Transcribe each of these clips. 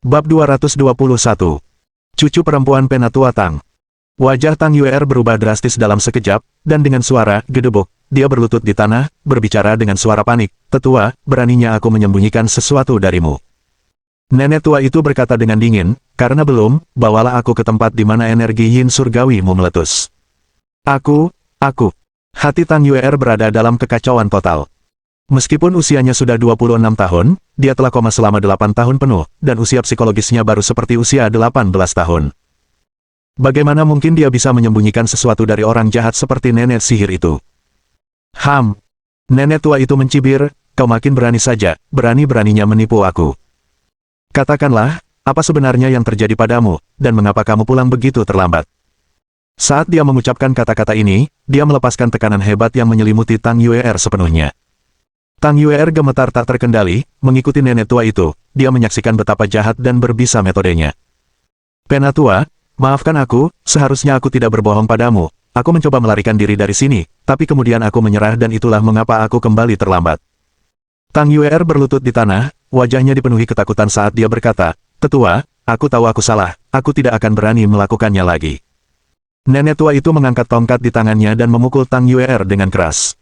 Bab 221. Cucu perempuan Penatua Tang. Wajah Tang Yuer berubah drastis dalam sekejap, dan dengan suara gedebuk, dia berlutut di tanah, berbicara dengan suara panik. "Tetua, beraninya aku menyembunyikan sesuatu darimu?" Nenek tua itu berkata dengan dingin, "Karena belum, bawalah aku ke tempat di mana energi yin surgawimu meletus." Aku. Hati Tang Yuer berada dalam kekacauan total. Meskipun usianya sudah 26 tahun, dia telah koma selama 8 tahun penuh, dan usia psikologisnya baru seperti usia 18 tahun. Bagaimana mungkin dia bisa menyembunyikan sesuatu dari orang jahat seperti nenek sihir itu? Nenek tua itu mencibir, "Kau makin berani saja, berani-beraninya menipu aku. Katakanlah, apa sebenarnya yang terjadi padamu, dan mengapa kamu pulang begitu terlambat?" Saat dia mengucapkan kata-kata ini, dia melepaskan tekanan hebat yang menyelimuti Tang Yuer sepenuhnya. Tang Yuer gemetar tak terkendali, mengikuti nenek tua itu. Dia menyaksikan betapa jahat dan berbisa metodenya. "Penatua, maafkan aku, seharusnya aku tidak berbohong padamu. Aku mencoba melarikan diri dari sini, tapi kemudian aku menyerah dan itulah mengapa aku kembali terlambat." Tang Yuer berlutut di tanah, wajahnya dipenuhi ketakutan saat dia berkata, "Tetua, aku tahu aku salah, aku tidak akan berani melakukannya lagi." Nenek tua itu mengangkat tongkat di tangannya dan memukul Tang Yuer dengan keras.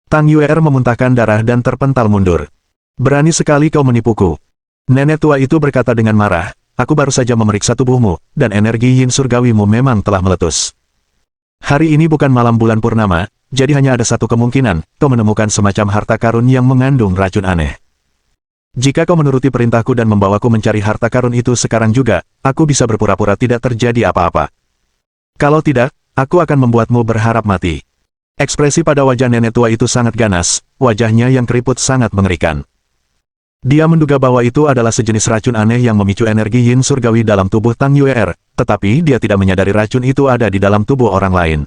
Tang Yuer memuntahkan darah dan terpental mundur. "Berani sekali kau menipuku." Nenek tua itu berkata dengan marah, "Aku baru saja memeriksa tubuhmu, dan energi yin surgawimu memang telah meletus. Hari ini bukan malam bulan purnama, jadi hanya ada satu kemungkinan, kau menemukan semacam harta karun yang mengandung racun aneh. Jika kau menuruti perintahku dan membawaku mencari harta karun itu sekarang juga, aku bisa berpura-pura tidak terjadi apa-apa. Kalau tidak, aku akan membuatmu berharap mati." Ekspresi pada wajah nenek tua itu sangat ganas, wajahnya yang keriput sangat mengerikan. Dia menduga bahwa itu adalah sejenis racun aneh yang memicu energi yin surgawi dalam tubuh Tang Yuer, tetapi dia tidak menyadari racun itu ada di dalam tubuh orang lain.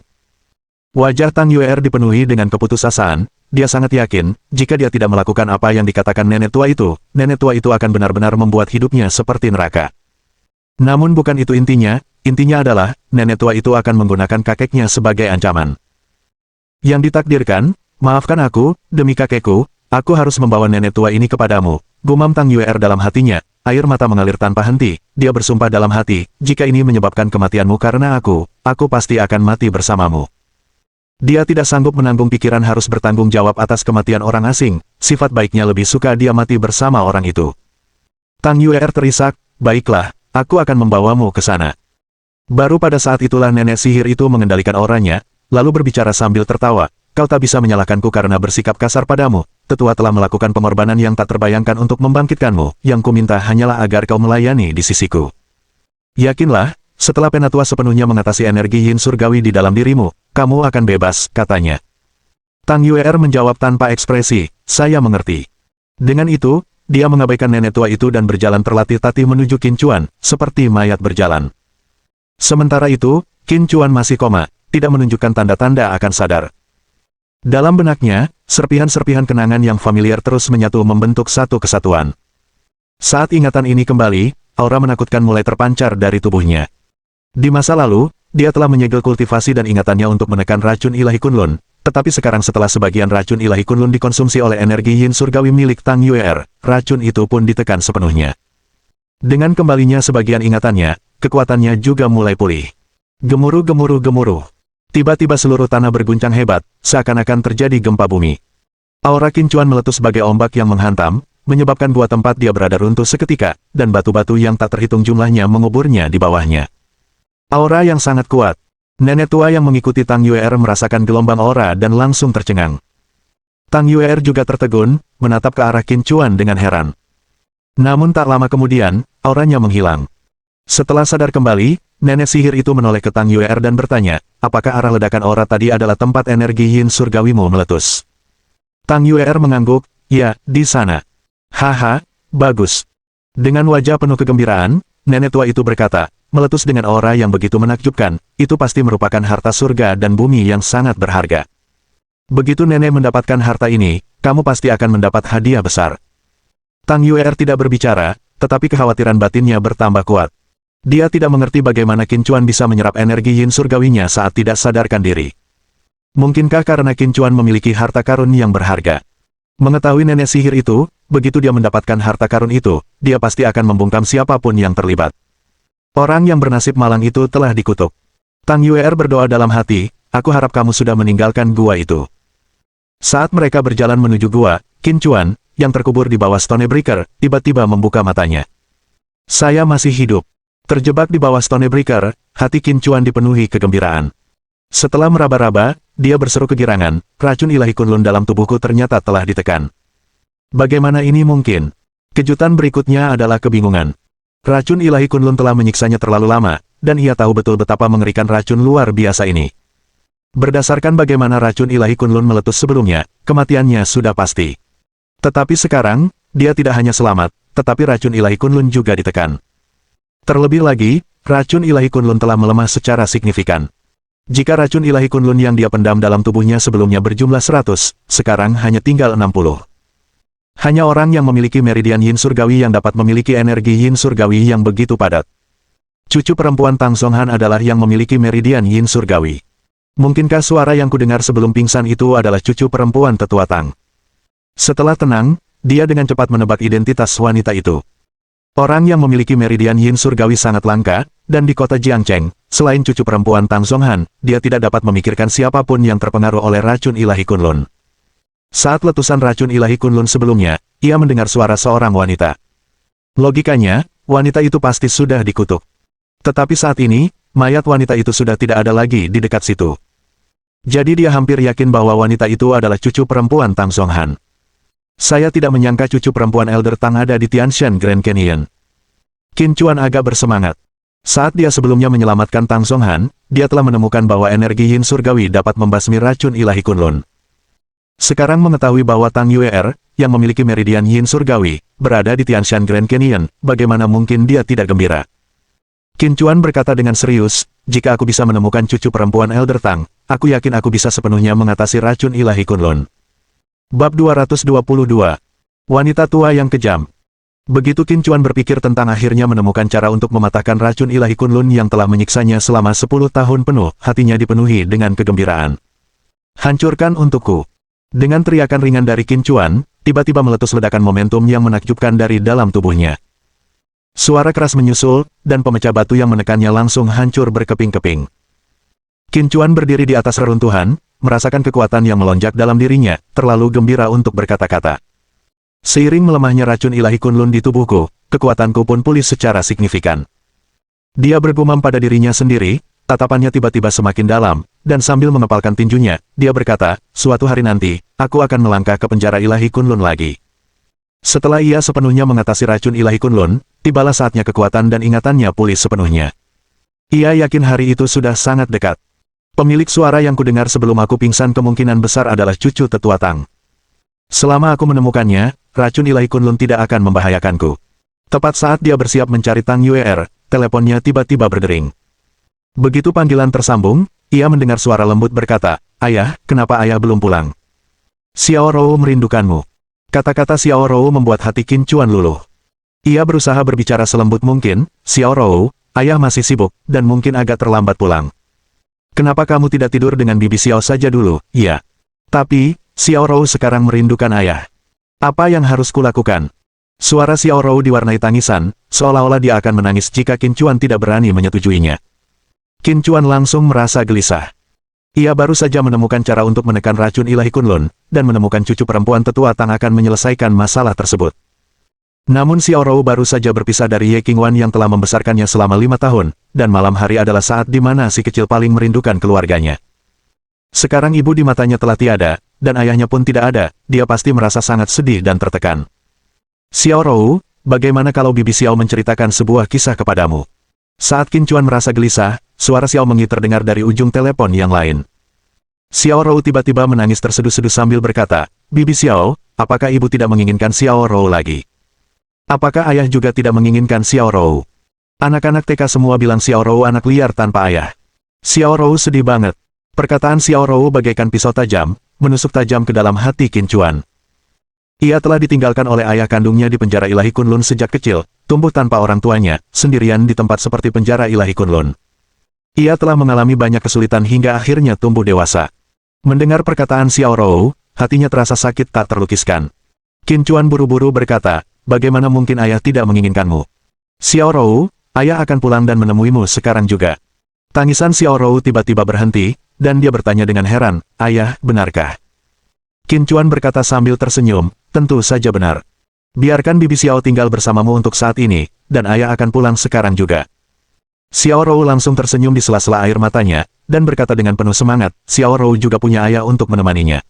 Wajah Tang Yuer dipenuhi dengan keputusasaan, dia sangat yakin, jika dia tidak melakukan apa yang dikatakan nenek tua itu akan benar-benar membuat hidupnya seperti neraka. Namun bukan itu intinya adalah, nenek tua itu akan menggunakan kakeknya sebagai ancaman. "Yang ditakdirkan, maafkan aku, demi kakekku, aku harus membawa nenek tua ini kepadamu," gumam Tang Yuer dalam hatinya, air mata mengalir tanpa henti. Dia bersumpah dalam hati, "Jika ini menyebabkan kematianmu karena aku pasti akan mati bersamamu." Dia tidak sanggup menanggung pikiran harus bertanggung jawab atas kematian orang asing, sifat baiknya lebih suka dia mati bersama orang itu. Tang Yuer terisak, "Baiklah, aku akan membawamu ke sana." Baru pada saat itulah nenek sihir itu mengendalikan auranya, lalu berbicara sambil tertawa, "Kau tak bisa menyalahkanku karena bersikap kasar padamu. Tetua telah melakukan pengorbanan yang tak terbayangkan untuk membangkitkanmu. Yang kuminta hanyalah agar kau melayani di sisiku. Yakinlah, setelah Penatua sepenuhnya mengatasi energi yin surgawi di dalam dirimu, kamu akan bebas," katanya. Tang Yuer menjawab tanpa ekspresi, "Saya mengerti." Dengan itu, dia mengabaikan nenek tua itu dan berjalan terlatih-tatih menuju Qin Chuan, seperti mayat berjalan. Sementara itu, Qin Chuan masih koma, tidak menunjukkan tanda-tanda akan sadar. Dalam benaknya, serpihan-serpihan kenangan yang familiar terus menyatu membentuk satu kesatuan. Saat ingatan ini kembali, aura menakutkan mulai terpancar dari tubuhnya. Di masa lalu, dia telah menyegel kultivasi dan ingatannya untuk menekan racun ilahi Kunlun, tetapi sekarang setelah sebagian racun ilahi Kunlun dikonsumsi oleh energi yin surgawi milik Tang Yuer, racun itu pun ditekan sepenuhnya. Dengan kembalinya sebagian ingatannya, kekuatannya juga mulai pulih. Gemuruh. Tiba-tiba seluruh tanah berguncang hebat, seakan-akan terjadi gempa bumi. Aura Qin Chuan meletus sebagai ombak yang menghantam, menyebabkan gua tempat dia berada runtuh seketika, dan batu-batu yang tak terhitung jumlahnya menguburnya di bawahnya. Aura yang sangat kuat. Nenek tua yang mengikuti Tang Yuer merasakan gelombang aura dan langsung tercengang. Tang Yuer juga tertegun, menatap ke arah Qin Chuan dengan heran. Namun tak lama kemudian, auranya menghilang. Setelah sadar kembali, nenek sihir itu menoleh ke Tang Yuer dan bertanya, "Apakah arah ledakan aura tadi adalah tempat energi yin surgawimu meletus?" Tang Yuer mengangguk, "Ya, di sana." "Haha, bagus." Dengan wajah penuh kegembiraan, nenek tua itu berkata, "Meletus dengan aura yang begitu menakjubkan, itu pasti merupakan harta surga dan bumi yang sangat berharga. Begitu nenek mendapatkan harta ini, kamu pasti akan mendapat hadiah besar." Tang Yuer tidak berbicara, tetapi kekhawatiran batinnya bertambah kuat. Dia tidak mengerti bagaimana Qin Chuan bisa menyerap energi yin surgawinya saat tidak sadarkan diri. Mungkinkah karena Qin Chuan memiliki harta karun yang berharga? Mengetahui nenek sihir itu, begitu dia mendapatkan harta karun itu, dia pasti akan membungkam siapapun yang terlibat. Orang yang bernasib malang itu telah dikutuk. Tang Yuer berdoa dalam hati, aku harap kamu sudah meninggalkan gua itu. Saat mereka berjalan menuju gua, Qin Chuan, yang terkubur di bawah Stonebreaker, tiba-tiba membuka matanya. Saya masih hidup. Terjebak di bawah Stonebreaker, hati Qin Chuan dipenuhi kegembiraan. Setelah meraba-raba, dia berseru kegirangan, racun ilahi Kunlun dalam tubuhku ternyata telah ditekan. Bagaimana ini mungkin? Kejutan berikutnya adalah kebingungan. Racun ilahi Kunlun telah menyiksanya terlalu lama, dan ia tahu betul betapa mengerikan racun luar biasa ini. Berdasarkan bagaimana racun ilahi Kunlun meletus sebelumnya, kematiannya sudah pasti. Tetapi sekarang, dia tidak hanya selamat, tetapi racun ilahi Kunlun juga ditekan. Terlebih lagi, racun ilahi Kunlun telah melemah secara signifikan. Jika racun ilahi Kunlun yang dia pendam dalam tubuhnya sebelumnya berjumlah 100, sekarang hanya tinggal 60. Hanya orang yang memiliki meridian yin surgawi yang dapat memiliki energi yin surgawi yang begitu padat. Cucu perempuan Tang Songhan adalah yang memiliki meridian yin surgawi. Mungkinkah suara yang kudengar sebelum pingsan itu adalah cucu perempuan tetua Tang? Setelah tenang, dia dengan cepat menebak identitas wanita itu. Orang yang memiliki meridian yin surgawi sangat langka, dan di kota Jiangcheng, selain cucu perempuan Tang Songhan, dia tidak dapat memikirkan siapapun yang terpengaruh oleh racun ilahi Kunlun. Saat letusan racun ilahi Kunlun sebelumnya, ia mendengar suara seorang wanita. Logikanya, wanita itu pasti sudah dikutuk. Tetapi saat ini, mayat wanita itu sudah tidak ada lagi di dekat situ. Jadi dia hampir yakin bahwa wanita itu adalah cucu perempuan Tang Songhan. Saya tidak menyangka cucu perempuan Elder Tang ada di Tianshan Grand Canyon. Qin Chuan agak bersemangat. Saat dia sebelumnya menyelamatkan Tang Songhan, dia telah menemukan bahwa energi yin surgawi dapat membasmi racun ilahi Kunlun. Sekarang mengetahui bahwa Tang Yuer, yang memiliki meridian yin surgawi, berada di Tianshan Grand Canyon, bagaimana mungkin dia tidak gembira? Qin Chuan berkata dengan serius, jika aku bisa menemukan cucu perempuan Elder Tang, aku yakin aku bisa sepenuhnya mengatasi racun ilahi Kunlun. Bab 222. Wanita tua yang kejam. Begitu Qin Chuan berpikir tentang akhirnya menemukan cara untuk mematahkan racun ilahi Kunlun yang telah menyiksanya selama 10 tahun penuh, hatinya dipenuhi dengan kegembiraan. Hancurkan untukku. Dengan teriakan ringan dari Qin Chuan, tiba-tiba meletus ledakan momentum yang menakjubkan dari dalam tubuhnya. Suara keras menyusul, dan pemecah batu yang menekannya langsung hancur berkeping-keping. Qin Chuan berdiri di atas reruntuhan, merasakan kekuatan yang melonjak dalam dirinya, terlalu gembira untuk berkata-kata. Seiring melemahnya racun ilahi Kunlun di tubuhku, kekuatanku pun pulih secara signifikan. Dia bergumam pada dirinya sendiri, tatapannya tiba-tiba semakin dalam, dan sambil mengepalkan tinjunya, dia berkata, suatu hari nanti, aku akan melangkah ke penjara ilahi Kunlun lagi. Setelah ia sepenuhnya mengatasi racun ilahi Kunlun, tibalah saatnya kekuatan dan ingatannya pulih sepenuhnya. Ia yakin hari itu sudah sangat dekat. Pemilik suara yang kudengar sebelum aku pingsan kemungkinan besar adalah cucu tetua Tang. Selama aku menemukannya, racun ilahi Kunlun tidak akan membahayakanku. Tepat saat dia bersiap mencari Tang Yuer, teleponnya tiba-tiba berdering. Begitu panggilan tersambung, ia mendengar suara lembut berkata, "Ayah, kenapa ayah belum pulang?" "Xiao Rou merindukanmu." Kata-kata Xiao Rou membuat hati Qin Chuan luluh. Ia berusaha berbicara selembut mungkin, "Xiao Rou, ayah masih sibuk, dan mungkin agak terlambat pulang. Kenapa kamu tidak tidur dengan Bibi Xiao saja dulu?" "Iya. Tapi, Xiao Rou sekarang merindukan ayah. Apa yang harus kulakukan?" Suara Xiao Rou diwarnai tangisan, seolah-olah dia akan menangis jika Qin Chuan tidak berani menyetujuinya. Qin Chuan langsung merasa gelisah. Ia baru saja menemukan cara untuk menekan racun ilahi Kunlun, dan menemukan cucu perempuan tetua Tang akan menyelesaikan masalah tersebut. Namun Xiao Rou baru saja berpisah dari Ye Qingwan yang telah membesarkannya selama 5 tahun, dan malam hari adalah saat di mana si kecil paling merindukan keluarganya. Sekarang ibu di matanya telah tiada, dan ayahnya pun tidak ada, dia pasti merasa sangat sedih dan tertekan. "Xiao Rou, bagaimana kalau Bibi Xiao menceritakan sebuah kisah kepadamu?" Saat Qin Chuan merasa gelisah, suara Xiao Mengyi terdengar dari ujung telepon yang lain. Xiao Rou tiba-tiba menangis terseduh-seduh sambil berkata, "Bibi Xiao, apakah ibu tidak menginginkan Xiao Rou lagi? Apakah ayah juga tidak menginginkan Xiao Rou?" Anak-anak TK semua bilang Xiao Rou anak liar tanpa ayah. Xiao Rou sedih banget. Perkataan Xiao Rou bagaikan pisau tajam, menusuk tajam ke dalam hati Qin Chuan. Ia telah ditinggalkan oleh ayah kandungnya di penjara ilahi Kunlun sejak kecil, tumbuh tanpa orang tuanya, sendirian di tempat seperti penjara ilahi Kunlun. Ia telah mengalami banyak kesulitan hingga akhirnya tumbuh dewasa. Mendengar perkataan Xiao Rou, hatinya terasa sakit tak terlukiskan. Qin Chuan buru-buru berkata, bagaimana mungkin ayah tidak menginginkanmu? Xiao Rou, ayah akan pulang dan menemuimu sekarang juga. Tangisan Xiao Rou tiba-tiba berhenti, dan dia bertanya dengan heran, ayah, benarkah? Qin Chuan berkata sambil tersenyum, tentu saja benar. Biarkan Bibi Xiao tinggal bersamamu untuk saat ini, dan ayah akan pulang sekarang juga. Xiao Rou langsung tersenyum di sela-sela air matanya, dan berkata dengan penuh semangat, Xiao Rou juga punya ayah untuk menemaninya.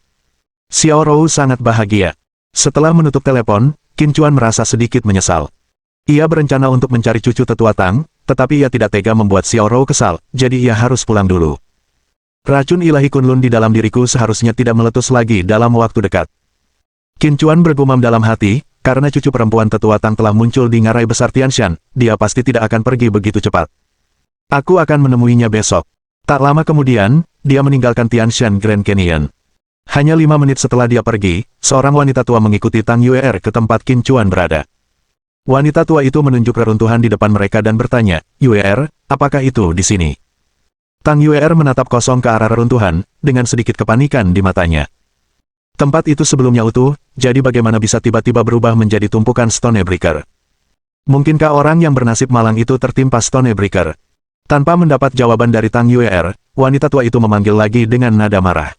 Xiao Rou sangat bahagia. Setelah menutup telepon, Qin Chuan merasa sedikit menyesal. Ia berencana untuk mencari cucu tetua Tang, tetapi ia tidak tega membuat Xiao Rou kesal, jadi ia harus pulang dulu. Racun ilahi Kunlun di dalam diriku seharusnya tidak meletus lagi dalam waktu dekat. Qin Chuan bergumam dalam hati, karena cucu perempuan tetua Tang telah muncul di ngarai besar Tianshan, dia pasti tidak akan pergi begitu cepat. Aku akan menemuinya besok. Tak lama kemudian, dia meninggalkan Tianshan Grand Canyon. Hanya 5 menit setelah dia pergi, seorang wanita tua mengikuti Tang Yue'er ke tempat Qin Chuan berada. Wanita tua itu menunjuk reruntuhan di depan mereka dan bertanya, Yue'er, apakah itu di sini? Tang Yue'er menatap kosong ke arah reruntuhan, dengan sedikit kepanikan di matanya. Tempat itu sebelumnya utuh, jadi bagaimana bisa tiba-tiba berubah menjadi tumpukan Stonebreaker? Mungkinkah orang yang bernasib malang itu tertimpa Stonebreaker? Tanpa mendapat jawaban dari Tang Yue'er, wanita tua itu memanggil lagi dengan nada marah.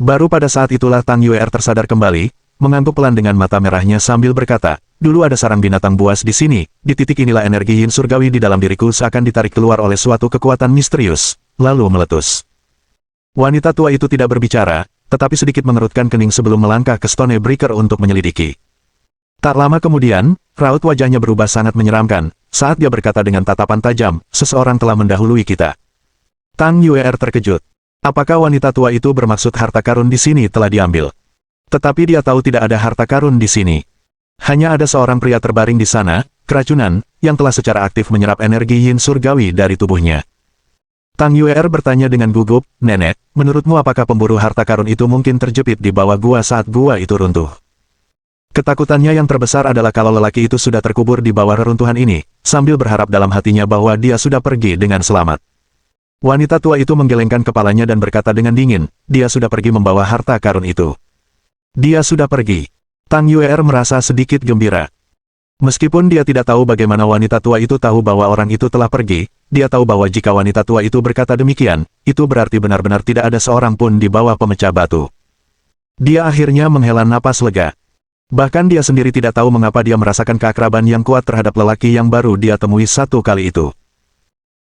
Baru pada saat itulah Tang Yue'er tersadar kembali, mengangguk pelan dengan mata merahnya sambil berkata, dulu ada sarang binatang buas di sini, di titik inilah energi yin surgawi di dalam diriku seakan ditarik keluar oleh suatu kekuatan misterius, lalu meletus. Wanita tua itu tidak berbicara, tetapi sedikit mengerutkan kening sebelum melangkah ke Stonebreaker untuk menyelidiki. Tak lama kemudian, raut wajahnya berubah sangat menyeramkan, saat dia berkata dengan tatapan tajam, seseorang telah mendahului kita. Tang Yue'er terkejut. Apakah wanita tua itu bermaksud harta karun di sini telah diambil? Tetapi dia tahu tidak ada harta karun di sini. Hanya ada seorang pria terbaring di sana, keracunan, yang telah secara aktif menyerap energi yin surgawi dari tubuhnya. Tang Yue'er bertanya dengan gugup, Nenek, menurutmu apakah pemburu harta karun itu mungkin terjepit di bawah gua saat gua itu runtuh? Ketakutannya yang terbesar adalah kalau lelaki itu sudah terkubur di bawah reruntuhan ini, sambil berharap dalam hatinya bahwa dia sudah pergi dengan selamat. Wanita tua itu menggelengkan kepalanya dan berkata dengan dingin, dia sudah pergi membawa harta karun itu. Dia sudah pergi. Tang Yue'er merasa sedikit gembira. Meskipun dia tidak tahu bagaimana wanita tua itu tahu bahwa orang itu telah pergi, dia tahu bahwa jika wanita tua itu berkata demikian, itu berarti benar-benar tidak ada seorang pun di bawah pemecah batu. Dia akhirnya menghela napas lega. Bahkan dia sendiri tidak tahu mengapa dia merasakan keakraban yang kuat terhadap lelaki yang baru dia temui satu kali itu.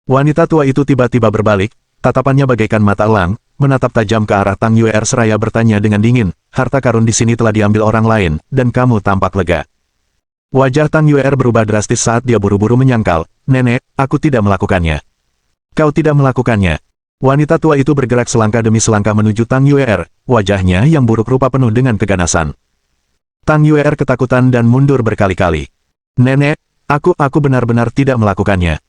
Wanita tua itu tiba-tiba berbalik, tatapannya bagaikan mata elang, menatap tajam ke arah Tang Yue'er seraya bertanya dengan dingin, harta karun di sini telah diambil orang lain, dan kamu tampak lega. Wajah Tang Yue'er berubah drastis saat dia buru-buru menyangkal, Nenek, aku tidak melakukannya. Kau tidak melakukannya. Wanita tua itu bergerak selangkah demi selangkah menuju Tang Yue'er, wajahnya yang buruk rupa penuh dengan keganasan. Tang Yue'er ketakutan dan mundur berkali-kali. Nenek, aku benar-benar tidak melakukannya.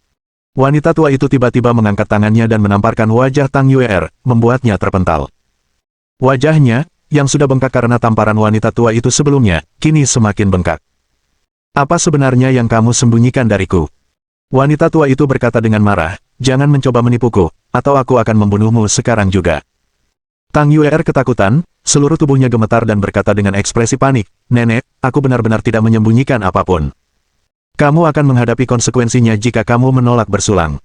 Wanita tua itu tiba-tiba mengangkat tangannya dan menamparkan wajah Tang Yue'er, membuatnya terpental. Wajahnya, yang sudah bengkak karena tamparan wanita tua itu sebelumnya, kini semakin bengkak. Apa sebenarnya yang kamu sembunyikan dariku? Wanita tua itu berkata dengan marah, jangan mencoba menipuku, atau aku akan membunuhmu sekarang juga. Tang Yue'er ketakutan, seluruh tubuhnya gemetar dan berkata dengan ekspresi panik, Nenek, aku benar-benar tidak menyembunyikan apapun. Kamu akan menghadapi konsekuensinya jika kamu menolak bersulang.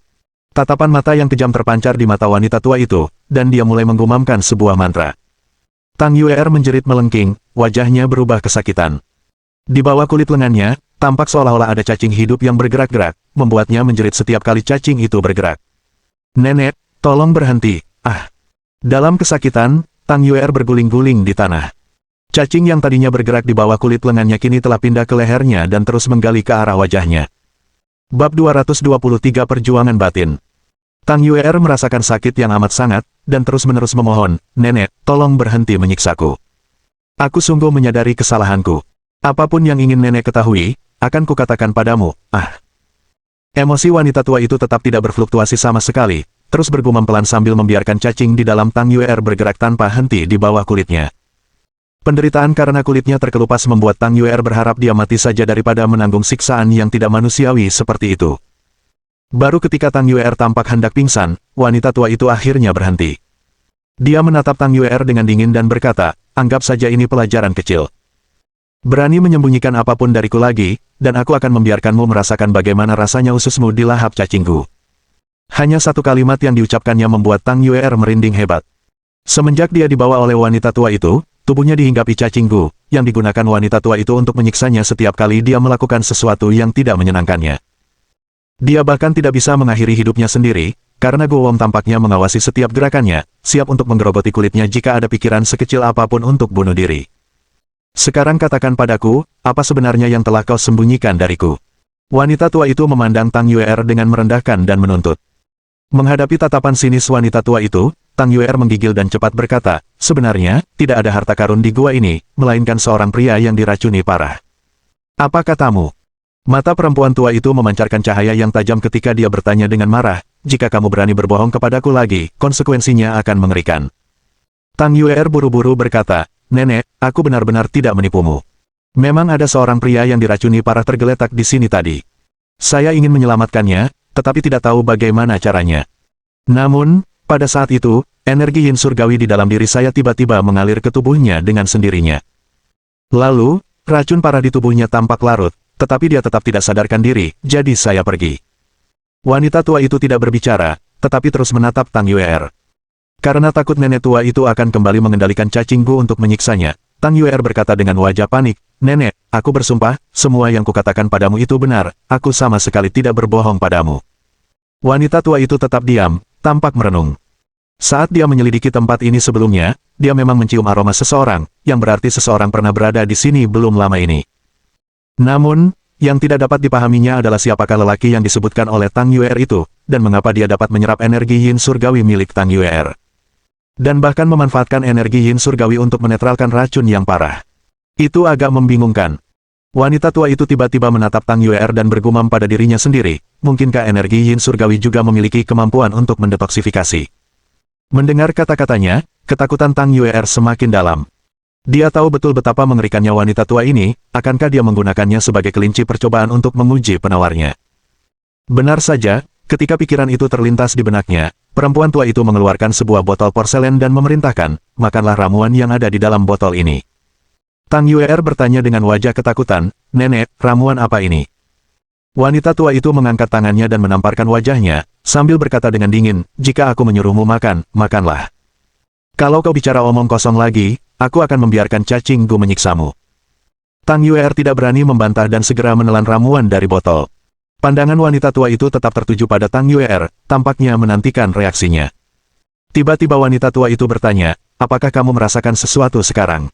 Tatapan mata yang kejam terpancar di mata wanita tua itu, dan dia mulai menggumamkan sebuah mantra. Tang Yue'er menjerit melengking, wajahnya berubah kesakitan. Di bawah kulit lengannya, tampak seolah-olah ada cacing hidup yang bergerak-gerak, membuatnya menjerit setiap kali cacing itu bergerak. Nenek, tolong berhenti, Dalam kesakitan, Tang Yue'er berguling-guling di tanah. Cacing yang tadinya bergerak di bawah kulit lengannya kini telah pindah ke lehernya dan terus menggali ke arah wajahnya. Bab 223 Perjuangan Batin. Tang Yue'er merasakan sakit yang amat sangat, dan terus-menerus memohon, Nenek, tolong berhenti menyiksaku. Aku sungguh menyadari kesalahanku. Apapun yang ingin Nenek ketahui, akan kukatakan padamu, Emosi wanita tua itu tetap tidak berfluktuasi sama sekali, terus bergumam pelan sambil membiarkan cacing di dalam Tang Yue'er bergerak tanpa henti di bawah kulitnya. Penderitaan karena kulitnya terkelupas membuat Tang Yue'er berharap dia mati saja daripada menanggung siksaan yang tidak manusiawi seperti itu. Baru ketika Tang Yue'er tampak hendak pingsan, wanita tua itu akhirnya berhenti. Dia menatap Tang Yue'er dengan dingin dan berkata, anggap saja ini pelajaran kecil. Berani menyembunyikan apapun dariku lagi, dan aku akan membiarkanmu merasakan bagaimana rasanya ususmu di lahap cacingku. Hanya satu kalimat yang diucapkannya membuat Tang Yuer merinding hebat. Semenjak dia dibawa oleh wanita tua itu, tubuhnya dihinggapi cacing Gu, yang digunakan wanita tua itu untuk menyiksanya setiap kali dia melakukan sesuatu yang tidak menyenangkannya. Dia bahkan tidak bisa mengakhiri hidupnya sendiri, karena Gu Wom tampaknya mengawasi setiap gerakannya, siap untuk menggerogoti kulitnya jika ada pikiran sekecil apapun untuk bunuh diri. Sekarang katakan padaku, apa sebenarnya yang telah kau sembunyikan dariku? Wanita tua itu memandang Tang Yuer dengan merendahkan dan menuntut. Menghadapi tatapan sinis wanita tua itu, Tang Yuer menggigil dan cepat berkata, sebenarnya, tidak ada harta karun di gua ini, melainkan seorang pria yang diracuni parah. Apa katamu? Mata perempuan tua itu memancarkan cahaya yang tajam ketika dia bertanya dengan marah, jika kamu berani berbohong kepadaku lagi, konsekuensinya akan mengerikan. Tang Yuer buru-buru berkata, Nenek, aku benar-benar tidak menipumu. Memang ada seorang pria yang diracuni parah tergeletak di sini tadi. Saya ingin menyelamatkannya, tetapi tidak tahu bagaimana caranya. Namun, pada saat itu, energi yin surgawi di dalam diri saya tiba-tiba mengalir ke tubuhnya dengan sendirinya. Lalu, racun parah di tubuhnya tampak larut, tetapi dia tetap tidak sadarkan diri, jadi saya pergi. Wanita tua itu tidak berbicara, tetapi terus menatap Tang Yuer. Karena takut nenek tua itu akan kembali mengendalikan cacing Gu untuk menyiksanya, Tang Yuer berkata dengan wajah panik, Nenek, aku bersumpah, semua yang kukatakan padamu itu benar, aku sama sekali tidak berbohong padamu. Wanita tua itu tetap diam, tampak merenung. Saat dia menyelidiki tempat ini sebelumnya, dia memang mencium aroma seseorang, yang berarti seseorang pernah berada di sini belum lama ini. Namun, yang tidak dapat dipahaminya adalah siapakah lelaki yang disebutkan oleh Tang Yuer itu, dan mengapa dia dapat menyerap energi yin surgawi milik Tang Yuer. Dan bahkan memanfaatkan energi yin surgawi untuk menetralkan racun yang parah. Itu agak membingungkan. Wanita tua itu tiba-tiba menatap Tang Yuer dan bergumam pada dirinya sendiri, mungkinkah energi yin surgawi juga memiliki kemampuan untuk mendetoksifikasi. Mendengar kata-katanya, ketakutan Tang Yuer semakin dalam. Dia tahu betul betapa mengerikannya wanita tua ini, akankah dia menggunakannya sebagai kelinci percobaan untuk menguji penawarnya. Benar saja, ketika pikiran itu terlintas di benaknya, perempuan tua itu mengeluarkan sebuah botol porselen dan memerintahkan, makanlah ramuan yang ada di dalam botol ini. Tang Yuer bertanya dengan wajah ketakutan, Nenek, ramuan apa ini? Wanita tua itu mengangkat tangannya dan menamparkan wajahnya, sambil berkata dengan dingin, jika aku menyuruhmu makan, makanlah. Kalau kau bicara omong kosong lagi, aku akan membiarkan cacing Gu menyiksamu. Tang Yuer tidak berani membantah dan segera menelan ramuan dari botol. Pandangan wanita tua itu tetap tertuju pada Tang Yuer, tampaknya menantikan reaksinya. Tiba-tiba wanita tua itu bertanya, apakah kamu merasakan sesuatu sekarang?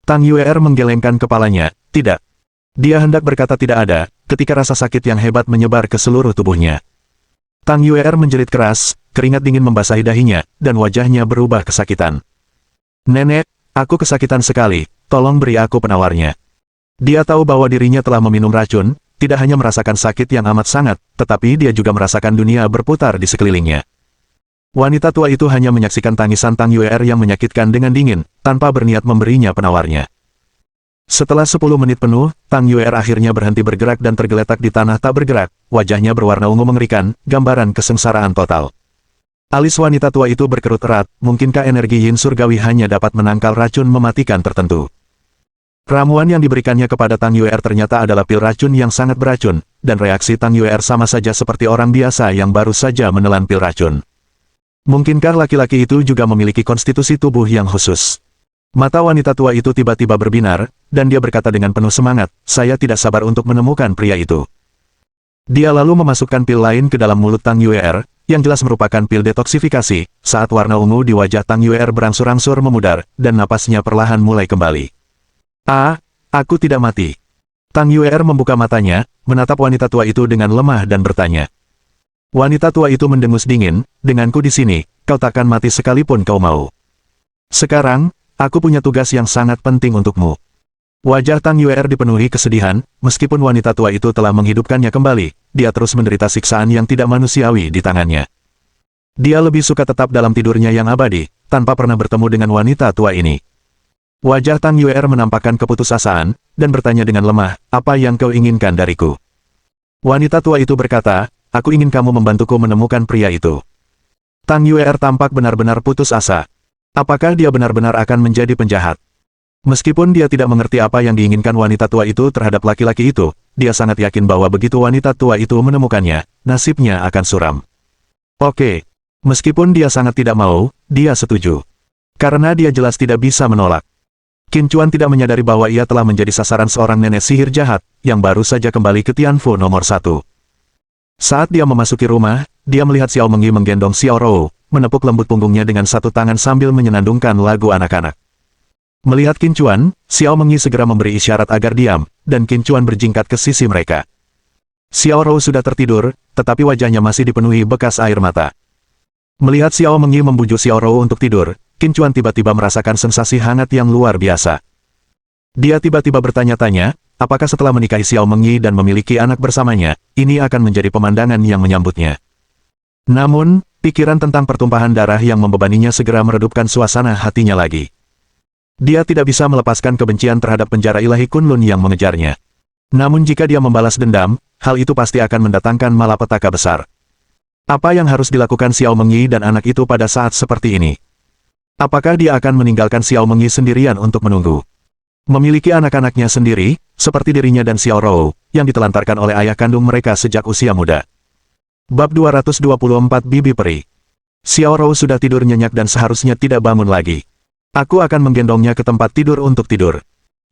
Tang Yuer menggelengkan kepalanya, tidak. Dia hendak berkata tidak ada, ketika rasa sakit yang hebat menyebar ke seluruh tubuhnya. Tang Yuer menjerit keras, keringat dingin membasahi dahinya, dan wajahnya berubah kesakitan. Nenek, aku kesakitan sekali, tolong beri aku penawarnya. Dia tahu bahwa dirinya telah meminum racun, tidak hanya merasakan sakit yang amat sangat, tetapi dia juga merasakan dunia berputar di sekelilingnya. Wanita tua itu hanya menyaksikan tangisan Tang Yuer yang menyakitkan dengan dingin, tanpa berniat memberinya penawarnya. Setelah 10 menit penuh, Tang Yuer akhirnya berhenti bergerak dan tergeletak di tanah tak bergerak, wajahnya berwarna ungu mengerikan, gambaran kesengsaraan total. Alis wanita tua itu berkerut erat, mungkinkah energi yin surgawi hanya dapat menangkal racun mematikan tertentu. Ramuan yang diberikannya kepada Tang Yuer ternyata adalah pil racun yang sangat beracun, dan reaksi Tang Yuer sama saja seperti orang biasa yang baru saja menelan pil racun. Mungkinkah laki-laki itu juga memiliki konstitusi tubuh yang khusus? Mata wanita tua itu tiba-tiba berbinar, dan dia berkata dengan penuh semangat, saya tidak sabar untuk menemukan pria itu. Dia lalu memasukkan pil lain ke dalam mulut Tang Yuer, yang jelas merupakan pil detoksifikasi, saat warna ungu di wajah Tang Yuer berangsur-angsur memudar, dan napasnya perlahan mulai kembali. Aku tidak mati. Tang Yuer membuka matanya, menatap wanita tua itu dengan lemah dan bertanya. Wanita tua itu mendengus dingin, denganku di sini, kau takkan mati sekalipun kau mau. Sekarang, aku punya tugas yang sangat penting untukmu. Wajah Tang Yuer dipenuhi kesedihan, meskipun wanita tua itu telah menghidupkannya kembali, dia terus menderita siksaan yang tidak manusiawi di tangannya. Dia lebih suka tetap dalam tidurnya yang abadi, tanpa pernah bertemu dengan wanita tua ini. Wajah Tang Yuer menampakkan keputusasaan, dan bertanya dengan lemah, apa yang kau inginkan dariku? Wanita tua itu berkata, aku ingin kamu membantuku menemukan pria itu. Tang Yuer tampak benar-benar putus asa. Apakah dia benar-benar akan menjadi penjahat? Meskipun dia tidak mengerti apa yang diinginkan wanita tua itu terhadap laki-laki itu, dia sangat yakin bahwa begitu wanita tua itu menemukannya, nasibnya akan suram. Oke. Meskipun dia sangat tidak mau, dia setuju. Karena dia jelas tidak bisa menolak. Qin Chuan tidak menyadari bahwa ia telah menjadi sasaran seorang nenek sihir jahat, yang baru saja kembali ke Tianfu nomor 1. Saat dia memasuki rumah, dia melihat Xiao Mengyi menggendong Xiao Rou, menepuk lembut punggungnya dengan satu tangan sambil menyenandungkan lagu anak-anak. Melihat Qin Chuan, Xiao Mengyi segera memberi isyarat agar diam, dan Qin Chuan berjingkat ke sisi mereka. Xiao Rou sudah tertidur, tetapi wajahnya masih dipenuhi bekas air mata. Melihat Xiao Mengyi membujuk Xiao Rou untuk tidur, Qin Chuan tiba-tiba merasakan sensasi hangat yang luar biasa. Dia tiba-tiba bertanya-tanya, apakah setelah menikahi Xiao Mengyi dan memiliki anak bersamanya, ini akan menjadi pemandangan yang menyambutnya. Namun, pikiran tentang pertumpahan darah yang membebaninya segera meredupkan suasana hatinya lagi. Dia tidak bisa melepaskan kebencian terhadap penjara ilahi Kunlun yang mengejarnya. Namun jika dia membalas dendam, hal itu pasti akan mendatangkan malapetaka besar. Apa yang harus dilakukan Xiao Mengyi dan anak itu pada saat seperti ini? Apakah dia akan meninggalkan Xiao Mengyi sendirian untuk menunggu? Memiliki anak-anaknya sendiri, seperti dirinya dan Xiao Rou, yang ditelantarkan oleh ayah kandung mereka sejak usia muda. Bab 224 Bibi Peri. Xiao Rou sudah tidur nyenyak dan seharusnya tidak bangun lagi. Aku akan menggendongnya ke tempat tidur untuk tidur.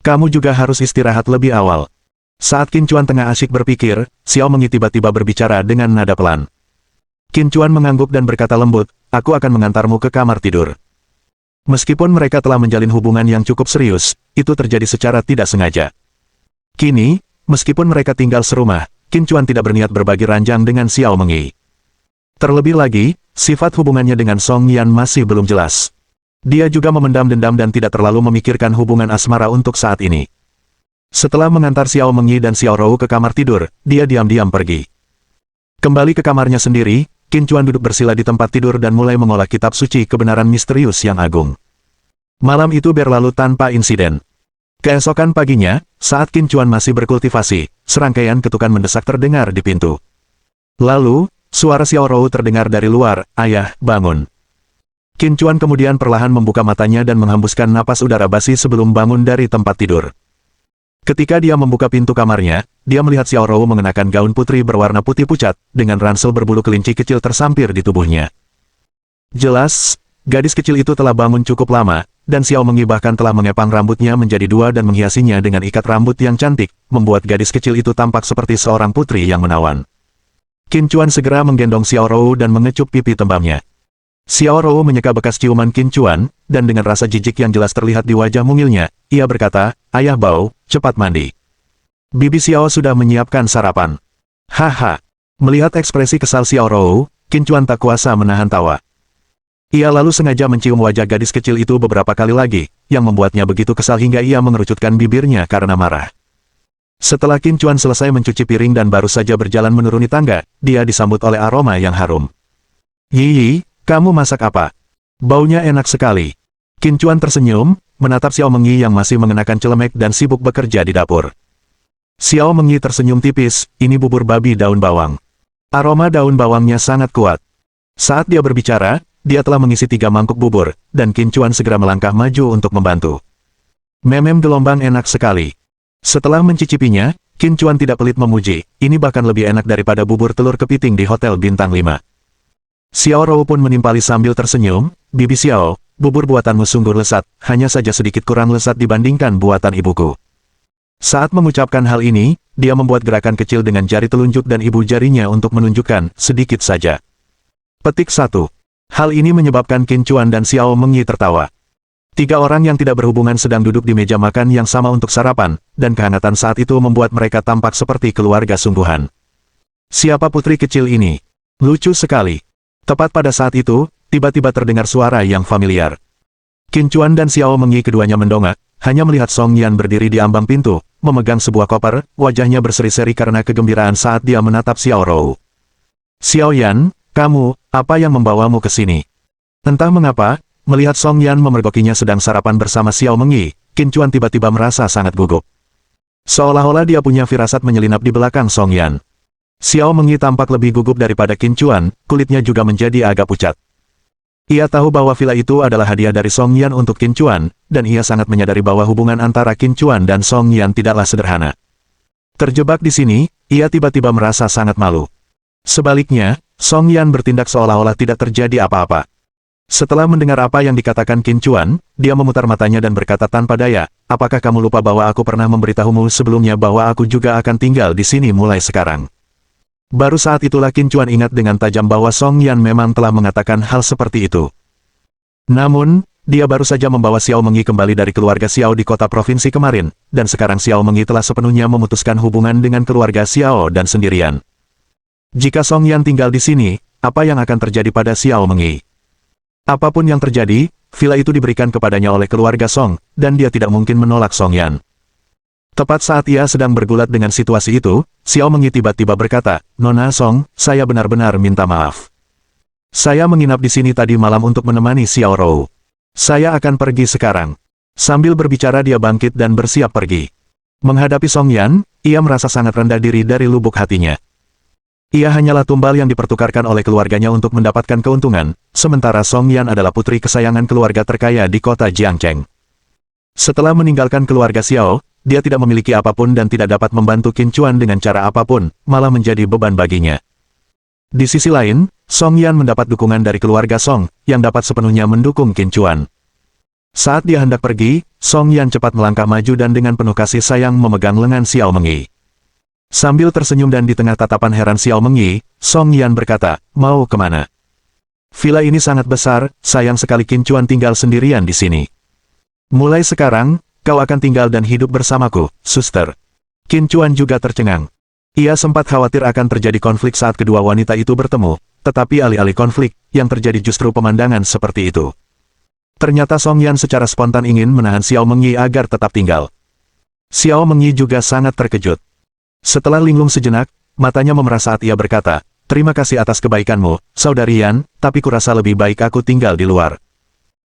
Kamu juga harus istirahat lebih awal. Saat Qin Chuan tengah asyik berpikir, Xiao Mengyi tiba-tiba berbicara dengan nada pelan. Qin Chuan mengangguk dan berkata lembut, aku akan mengantarmu ke kamar tidur. Meskipun mereka telah menjalin hubungan yang cukup serius, itu terjadi secara tidak sengaja. Kini, meskipun mereka tinggal serumah, Qin Chuan tidak berniat berbagi ranjang dengan Xiao Mengyi. Terlebih lagi, sifat hubungannya dengan Song Yan masih belum jelas. Dia juga memendam dendam dan tidak terlalu memikirkan hubungan asmara untuk saat ini. Setelah mengantar Xiao Mengyi dan Xiao Rou ke kamar tidur, dia diam-diam pergi. Kembali ke kamarnya sendiri, Qin Chuan duduk bersila di tempat tidur dan mulai mengolah kitab suci kebenaran misterius yang agung. Malam itu berlalu tanpa insiden. Keesokan paginya, saat Qin Chuan masih berkultivasi, serangkaian ketukan mendesak terdengar di pintu. Lalu, suara Xiao Rou terdengar dari luar, ayah, bangun. Qin Chuan kemudian perlahan membuka matanya dan menghembuskan napas udara basi sebelum bangun dari tempat tidur. Ketika dia membuka pintu kamarnya, dia melihat Xiao Rou mengenakan gaun putri berwarna putih pucat, dengan ransel berbulu kelinci kecil tersampir di tubuhnya. Jelas, gadis kecil itu telah bangun cukup lama, dan Xiao Mengyi bahkan telah mengepang rambutnya menjadi dua dan menghiasinya dengan ikat rambut yang cantik, membuat gadis kecil itu tampak seperti seorang putri yang menawan. Qin Chuan segera menggendong Xiao Rou dan mengecup pipi tembamnya. Xiao Rou menyeka bekas ciuman Qin Chuan, dan dengan rasa jijik yang jelas terlihat di wajah mungilnya, ia berkata, ayah Bao, cepat mandi. Bibi Xiao sudah menyiapkan sarapan. Haha. Melihat ekspresi kesal Xiao Rou, Qin Chuan tak kuasa menahan tawa. Ia lalu sengaja mencium wajah gadis kecil itu beberapa kali lagi, yang membuatnya begitu kesal hingga ia mengerucutkan bibirnya karena marah. Setelah Qin Chuan selesai mencuci piring dan baru saja berjalan menuruni tangga, dia disambut oleh aroma yang harum. Yi, kamu masak apa? Baunya enak sekali. Qin Chuan tersenyum, menatap Xiao Mengyi yang masih mengenakan celemek dan sibuk bekerja di dapur. Xiao Mengyi tersenyum tipis, ini bubur babi daun bawang. Aroma daun bawangnya sangat kuat. Saat dia berbicara, dia telah mengisi 3 mangkuk bubur, dan Qin Chuan segera melangkah maju untuk membantu. Memem gelombang enak sekali. Setelah mencicipinya, Qin Chuan tidak pelit memuji, ini bahkan lebih enak daripada bubur telur kepiting di Hotel Bintang 5. Xiao Rou pun menimpali sambil tersenyum, Bibi Xiao, bubur buatanmu sungguh lezat, hanya saja sedikit kurang lezat dibandingkan buatan ibuku. Saat mengucapkan hal ini, dia membuat gerakan kecil dengan jari telunjuk dan ibu jarinya untuk menunjukkan, sedikit saja. Petik 1. Hal ini menyebabkan Qin Chuan dan Xiao Mengyi tertawa. 3 orang yang tidak berhubungan sedang duduk di meja makan yang sama untuk sarapan, dan kehangatan saat itu membuat mereka tampak seperti keluarga sungguhan. Siapa putri kecil ini? Lucu sekali. Tepat pada saat itu, tiba-tiba terdengar suara yang familiar. Qin Chuan dan Xiao Mengyi keduanya mendongak, hanya melihat Song Yan berdiri di ambang pintu, memegang sebuah koper, wajahnya berseri-seri karena kegembiraan saat dia menatap Xiao Rou. Xiao Yan, kamu, apa yang membawamu ke sini? Entah mengapa, melihat Song Yan memergokinya sedang sarapan bersama Xiao Mengyi, Qin Chuan tiba-tiba merasa sangat gugup. Seolah-olah dia punya firasat menyelinap di belakang Song Yan. Xiao Mengyi tampak lebih gugup daripada Qin Chuan, kulitnya juga menjadi agak pucat. Ia tahu bahwa villa itu adalah hadiah dari Song Yan untuk Qin Chuan, dan ia sangat menyadari bahwa hubungan antara Qin Chuan dan Song Yan tidaklah sederhana. Terjebak di sini, ia tiba-tiba merasa sangat malu. Sebaliknya, Song Yan bertindak seolah-olah tidak terjadi apa-apa. Setelah mendengar apa yang dikatakan Qin Chuan, dia memutar matanya dan berkata tanpa daya, apakah kamu lupa bahwa aku pernah memberitahumu sebelumnya bahwa aku juga akan tinggal di sini mulai sekarang? Baru saat itulah Qin Chuan ingat dengan tajam bahwa Song Yan memang telah mengatakan hal seperti itu. Namun, dia baru saja membawa Xiao Mengyi kembali dari keluarga Xiao di kota provinsi kemarin, dan sekarang Xiao Mengyi telah sepenuhnya memutuskan hubungan dengan keluarga Xiao dan sendirian. Jika Song Yan tinggal di sini, apa yang akan terjadi pada Xiao Mengyi? Apapun yang terjadi, villa itu diberikan kepadanya oleh keluarga Song, dan dia tidak mungkin menolak Song Yan. Tepat saat ia sedang bergulat dengan situasi itu, Xiao Mengyi tiba-tiba berkata, Nona Song, saya benar-benar minta maaf. Saya menginap di sini tadi malam untuk menemani Xiao Rou. Saya akan pergi sekarang. Sambil berbicara dia bangkit dan bersiap pergi. Menghadapi Song Yan, ia merasa sangat rendah diri dari lubuk hatinya. Ia hanyalah tumbal yang dipertukarkan oleh keluarganya untuk mendapatkan keuntungan, sementara Song Yan adalah putri kesayangan keluarga terkaya di kota Jiangcheng. Setelah meninggalkan keluarga Xiao, dia tidak memiliki apapun dan tidak dapat membantu Qin Chuan dengan cara apapun, malah menjadi beban baginya. Di sisi lain, Song Yan mendapat dukungan dari keluarga Song, yang dapat sepenuhnya mendukung Qin Chuan. Saat dia hendak pergi, Song Yan cepat melangkah maju dan dengan penuh kasih sayang memegang lengan Xiao Mengyi. Sambil tersenyum dan di tengah tatapan heran Xiao Mengyi, Song Yan berkata, mau kemana? Villa ini sangat besar, sayang sekali Qin Chuan tinggal sendirian di sini. Mulai sekarang, kau akan tinggal dan hidup bersamaku, suster. Qin Chuan juga tercengang. Ia sempat khawatir akan terjadi konflik saat kedua wanita itu bertemu, tetapi alih-alih konflik, yang terjadi justru pemandangan seperti itu. Ternyata Song Yan secara spontan ingin menahan Xiao Mengyi agar tetap tinggal. Xiao Mengyi juga sangat terkejut. Setelah linglung sejenak, matanya memerah saat ia berkata, terima kasih atas kebaikanmu, saudari Yan, tapi kurasa lebih baik aku tinggal di luar.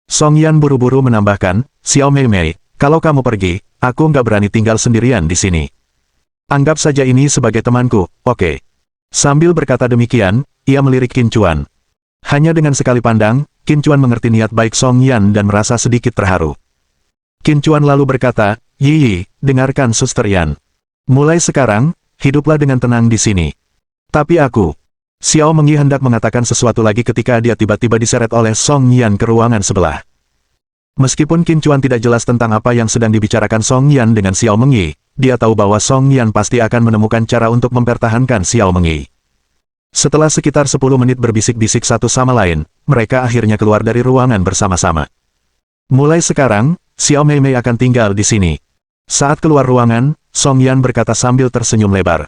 Song Yan buru-buru menambahkan, Xiao Mei, kalau kamu pergi, aku nggak berani tinggal sendirian di sini. Anggap saja ini sebagai temanku, oke? Sambil berkata demikian, ia melirik Qin Chuan. Hanya dengan sekali pandang, Qin Chuan mengerti niat baik Song Yan dan merasa sedikit terharu. Qin Chuan lalu berkata, Yi, dengarkan Suster Yan. Mulai sekarang, hiduplah dengan tenang di sini. Tapi aku... Xiao Mengyi hendak mengatakan sesuatu lagi ketika dia tiba-tiba diseret oleh Song Yan ke ruangan sebelah. Meskipun Qin Chuan tidak jelas tentang apa yang sedang dibicarakan Song Yan dengan Xiao Mengyi, dia tahu bahwa Song Yan pasti akan menemukan cara untuk mempertahankan Xiao Mengyi. Setelah sekitar 10 menit berbisik-bisik satu sama lain, mereka akhirnya keluar dari ruangan bersama-sama. Mulai sekarang, Xiao Mei akan tinggal di sini. Saat keluar ruangan, Song Yan berkata sambil tersenyum lebar.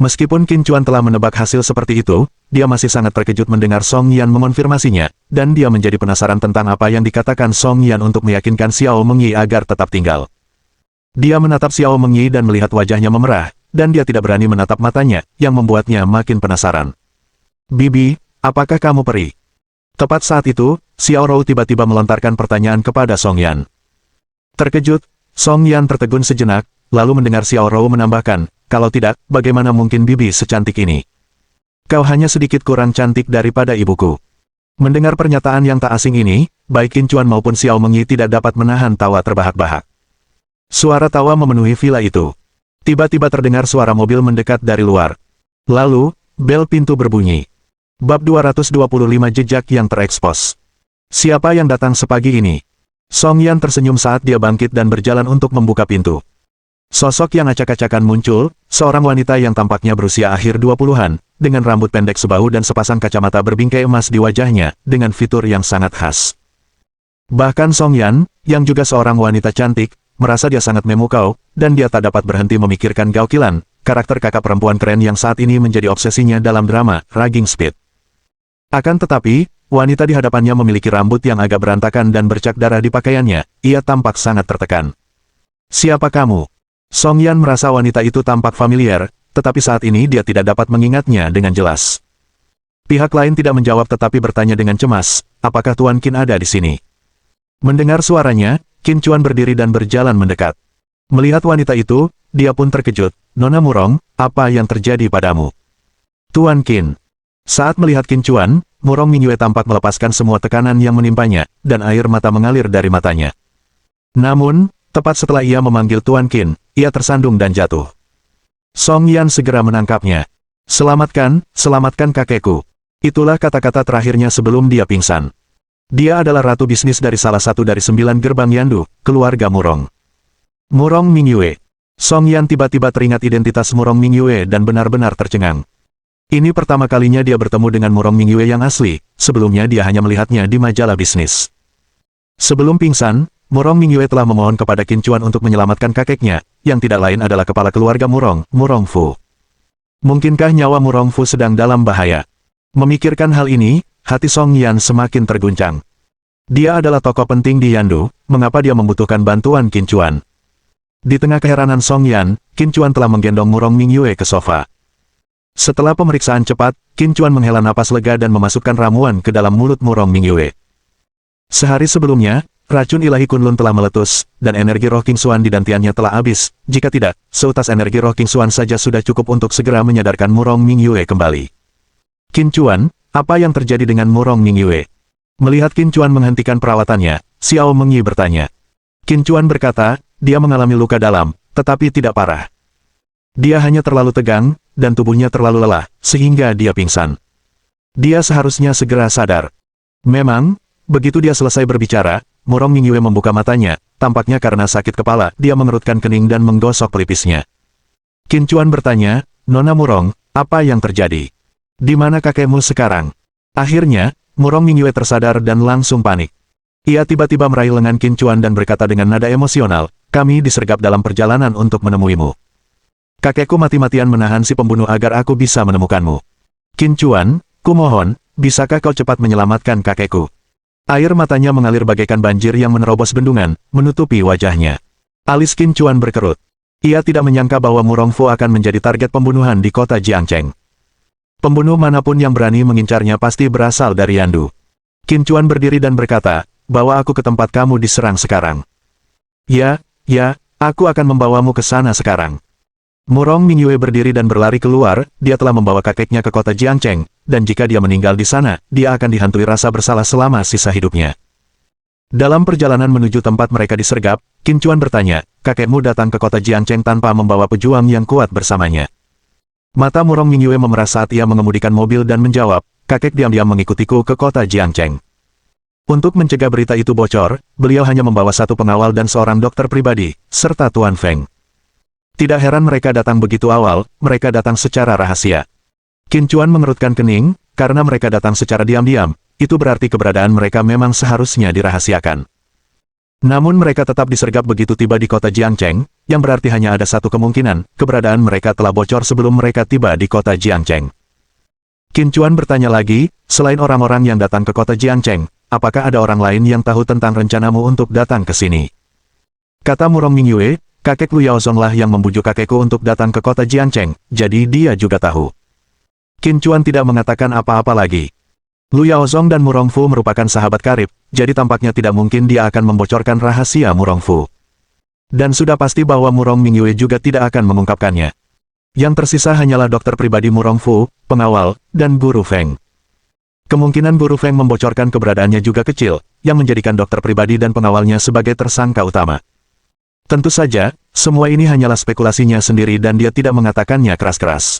Meskipun Qin Chuan telah menebak hasil seperti itu, dia masih sangat terkejut mendengar Song Yan mengonfirmasinya, dan dia menjadi penasaran tentang apa yang dikatakan Song Yan untuk meyakinkan Xiao Mengyi agar tetap tinggal. Dia menatap Xiao Mengyi dan melihat wajahnya memerah, dan dia tidak berani menatap matanya, yang membuatnya makin penasaran. Bibi, apakah kamu peri? Tepat saat itu, Xiao Rou tiba-tiba melontarkan pertanyaan kepada Song Yan. Terkejut, Song Yan tertegun sejenak, lalu mendengar Xiao Rou menambahkan, kalau tidak, bagaimana mungkin bibi secantik ini? Kau hanya sedikit kurang cantik daripada ibuku. Mendengar pernyataan yang tak asing ini, baik Qin Chuan maupun Xiao Mengyi tidak dapat menahan tawa terbahak-bahak. Suara tawa memenuhi villa itu. Tiba-tiba terdengar suara mobil mendekat dari luar. Lalu, bel pintu berbunyi. Bab 225 Jejak yang terekspos. Siapa yang datang sepagi ini? Song Yan tersenyum saat dia bangkit dan berjalan untuk membuka pintu. Sosok yang acak-acakan muncul, seorang wanita yang tampaknya berusia akhir 20-an, dengan rambut pendek sebahu dan sepasang kacamata berbingkai emas di wajahnya, dengan fitur yang sangat khas. Bahkan Song Yan, yang juga seorang wanita cantik, merasa dia sangat memukau, dan dia tak dapat berhenti memikirkan Gao Qilan, karakter kakak perempuan keren yang saat ini menjadi obsesinya dalam drama, Raging Speed. Akan tetapi, wanita di hadapannya memiliki rambut yang agak berantakan dan bercak darah di pakaiannya, ia tampak sangat tertekan. Siapa kamu? Song Yan merasa wanita itu tampak familiar, tetapi saat ini dia tidak dapat mengingatnya dengan jelas. Pihak lain tidak menjawab tetapi bertanya dengan cemas, apakah Tuan Qin ada di sini? Mendengar suaranya, Qin Chuan berdiri dan berjalan mendekat. Melihat wanita itu, dia pun terkejut, Nona Murong, apa yang terjadi padamu? Tuan Qin. Saat melihat Qin Chuan, Murong Mingyue tampak melepaskan semua tekanan yang menimpanya, dan air mata mengalir dari matanya. Namun, tepat setelah ia memanggil Tuan Qin, ia tersandung dan jatuh. Song Yan segera menangkapnya. Selamatkan, selamatkan kakekku. Itulah kata-kata terakhirnya sebelum dia pingsan. Dia adalah ratu bisnis dari salah satu dari 9 gerbang Yandu, keluarga Murong. Murong Mingyue. Song Yan tiba-tiba teringat identitas Murong Mingyue dan benar-benar tercengang. Ini pertama kalinya dia bertemu dengan Murong Mingyue yang asli, sebelumnya dia hanya melihatnya di majalah bisnis. Sebelum pingsan, Murong Mingyue telah memohon kepada Qin Chuan untuk menyelamatkan kakeknya, yang tidak lain adalah kepala keluarga Murong, Murong Fu. Mungkinkah nyawa Murong Fu sedang dalam bahaya? Memikirkan hal ini, hati Song Yan semakin terguncang. Dia adalah tokoh penting di Yandu, mengapa dia membutuhkan bantuan Qin Chuan? Di tengah keheranan Song Yan, Qin Chuan telah menggendong Murong Mingyue ke sofa. Setelah pemeriksaan cepat, Qin Chuan menghela napas lega dan memasukkan ramuan ke dalam mulut Murong Mingyue. Sehari sebelumnya, racun ilahi Kunlun telah meletus, dan energi roh King Xuan di dantiannya telah habis. Jika tidak, seutas energi roh King Xuan saja sudah cukup untuk segera menyadarkan Murong Mingyue kembali. Qin Chuan, apa yang terjadi dengan Murong Mingyue? Melihat Qin Chuan menghentikan perawatannya, Xiao Mengyi bertanya. Qin Chuan berkata, dia mengalami luka dalam, tetapi tidak parah. Dia hanya terlalu tegang, dan tubuhnya terlalu lelah, sehingga dia pingsan. Dia seharusnya segera sadar. Memang, begitu dia selesai berbicara, Murong Mingyue membuka matanya, tampaknya karena sakit kepala, dia mengerutkan kening dan menggosok pelipisnya. Qin Chuan bertanya, Nona Murong, apa yang terjadi? Di mana kakekmu sekarang? Akhirnya, Murong Mingyue tersadar dan langsung panik. Ia tiba-tiba meraih lengan Qin Chuan dan berkata dengan nada emosional, kami disergap dalam perjalanan untuk menemuimu. Kakekku mati-matian menahan si pembunuh agar aku bisa menemukanmu. Qin Chuan, kumohon, bisakah kau cepat menyelamatkan kakekku? Air matanya mengalir bagaikan banjir yang menerobos bendungan, menutupi wajahnya. Alis Qin Chuan berkerut. Ia tidak menyangka bahwa Murong Fu akan menjadi target pembunuhan di kota Jiangcheng. Pembunuh manapun yang berani mengincarnya pasti berasal dari Yandu. Qin Chuan berdiri dan berkata, bawa aku ke tempat kamu diserang sekarang. Ya, aku akan membawamu ke sana sekarang. Murong Mingyue berdiri dan berlari keluar, dia telah membawa kakeknya ke kota Jiangcheng, dan jika dia meninggal di sana, dia akan dihantui rasa bersalah selama sisa hidupnya. Dalam perjalanan menuju tempat mereka disergap, Qin Chuan bertanya, kakekmu datang ke kota Jiangcheng tanpa membawa pejuang yang kuat bersamanya. Mata Murong Mingyue memerah saat ia mengemudikan mobil dan menjawab, kakek diam-diam mengikutiku ke kota Jiangcheng. Untuk mencegah berita itu bocor, beliau hanya membawa satu pengawal dan seorang dokter pribadi, serta Tuan Feng. Tidak heran mereka datang begitu awal, mereka datang secara rahasia. Qin Chuan mengerutkan kening, karena mereka datang secara diam-diam, itu berarti keberadaan mereka memang seharusnya dirahasiakan. Namun mereka tetap disergap begitu tiba di kota Jiangcheng, yang berarti hanya ada satu kemungkinan, keberadaan mereka telah bocor sebelum mereka tiba di kota Jiangcheng. Qin Chuan bertanya lagi, selain orang-orang yang datang ke kota Jiangcheng, apakah ada orang lain yang tahu tentang rencanamu untuk datang ke sini? Kata Murong Mingyue, kakek Lu Yaozong lah yang membujuk kakekku untuk datang ke kota Jiangcheng, jadi dia juga tahu. Qin Chuan tidak mengatakan apa-apa lagi. Lu Yaozong dan Murong Fu merupakan sahabat karib, jadi tampaknya tidak mungkin dia akan membocorkan rahasia Murong Fu. Dan sudah pasti bahwa Murong Mingyue juga tidak akan mengungkapkannya. Yang tersisa hanyalah dokter pribadi Murong Fu, pengawal, dan guru Feng. Kemungkinan guru Feng membocorkan keberadaannya juga kecil, yang menjadikan dokter pribadi dan pengawalnya sebagai tersangka utama. Tentu saja, semua ini hanyalah spekulasinya sendiri dan dia tidak mengatakannya keras-keras.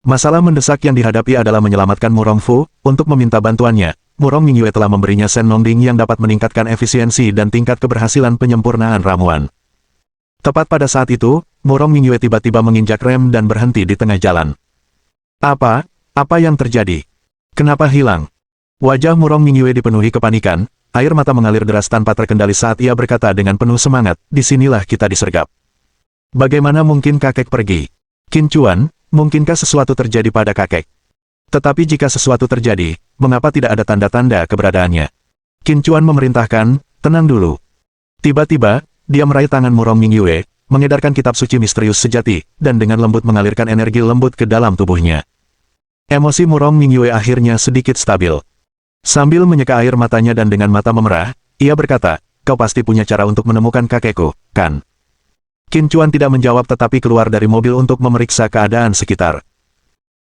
Masalah mendesak yang dihadapi adalah menyelamatkan Murong Fu, untuk meminta bantuannya. Murong Mingyue telah memberinya Sen Nongding yang dapat meningkatkan efisiensi dan tingkat keberhasilan penyempurnaan ramuan. Tepat pada saat itu, Murong Mingyue tiba-tiba menginjak rem dan berhenti di tengah jalan. Apa yang terjadi? Kenapa hilang? Wajah Murong Mingyue dipenuhi kepanikan. Air mata mengalir deras tanpa terkendali saat ia berkata dengan penuh semangat, disinilah kita disergap. Bagaimana mungkin kakek pergi? Qin Chuan, mungkinkah sesuatu terjadi pada kakek? Tetapi jika sesuatu terjadi, mengapa tidak ada tanda-tanda keberadaannya? Qin Chuan memerintahkan, tenang dulu. Tiba-tiba, dia meraih tangan Murong Mingyue, mengedarkan kitab suci misterius sejati, dan dengan lembut mengalirkan energi lembut ke dalam tubuhnya. Emosi Murong Mingyue akhirnya sedikit stabil. Sambil menyeka air matanya dan dengan mata memerah, ia berkata, kau pasti punya cara untuk menemukan kakekku, kan? Qin Chuan tidak menjawab tetapi keluar dari mobil untuk memeriksa keadaan sekitar.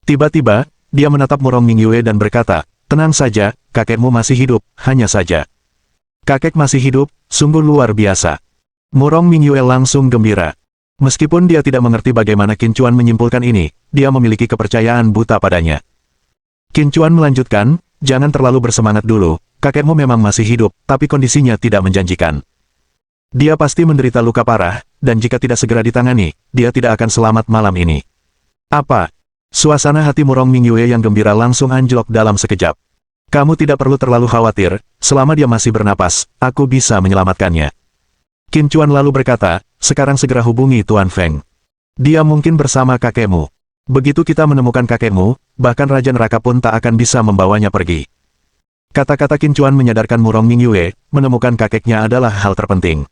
Tiba-tiba, dia menatap Murong Mingyue dan berkata, "Tenang saja, kakekmu masih hidup, hanya saja." "Kakek masih hidup, sungguh luar biasa." Murong Mingyue langsung gembira. Meskipun dia tidak mengerti bagaimana Qin Chuan menyimpulkan ini, dia memiliki kepercayaan buta padanya. Qin Chuan melanjutkan, "Jangan terlalu bersemangat dulu, kakekmu memang masih hidup, tapi kondisinya tidak menjanjikan. Dia pasti menderita luka parah, dan jika tidak segera ditangani, dia tidak akan selamat malam ini." "Apa?" Suasana hati Murong Mingyue yang gembira langsung anjlok dalam sekejap. "Kamu tidak perlu terlalu khawatir, selama dia masih bernapas, aku bisa menyelamatkannya." Qin Chuan lalu berkata, "Sekarang segera hubungi Tuan Feng. Dia mungkin bersama kakekmu. Begitu kita menemukan kakekmu, bahkan Raja Neraka pun tak akan bisa membawanya pergi." Kata-kata Qin Chuan menyadarkan Murong Mingyue, menemukan kakeknya adalah hal terpenting.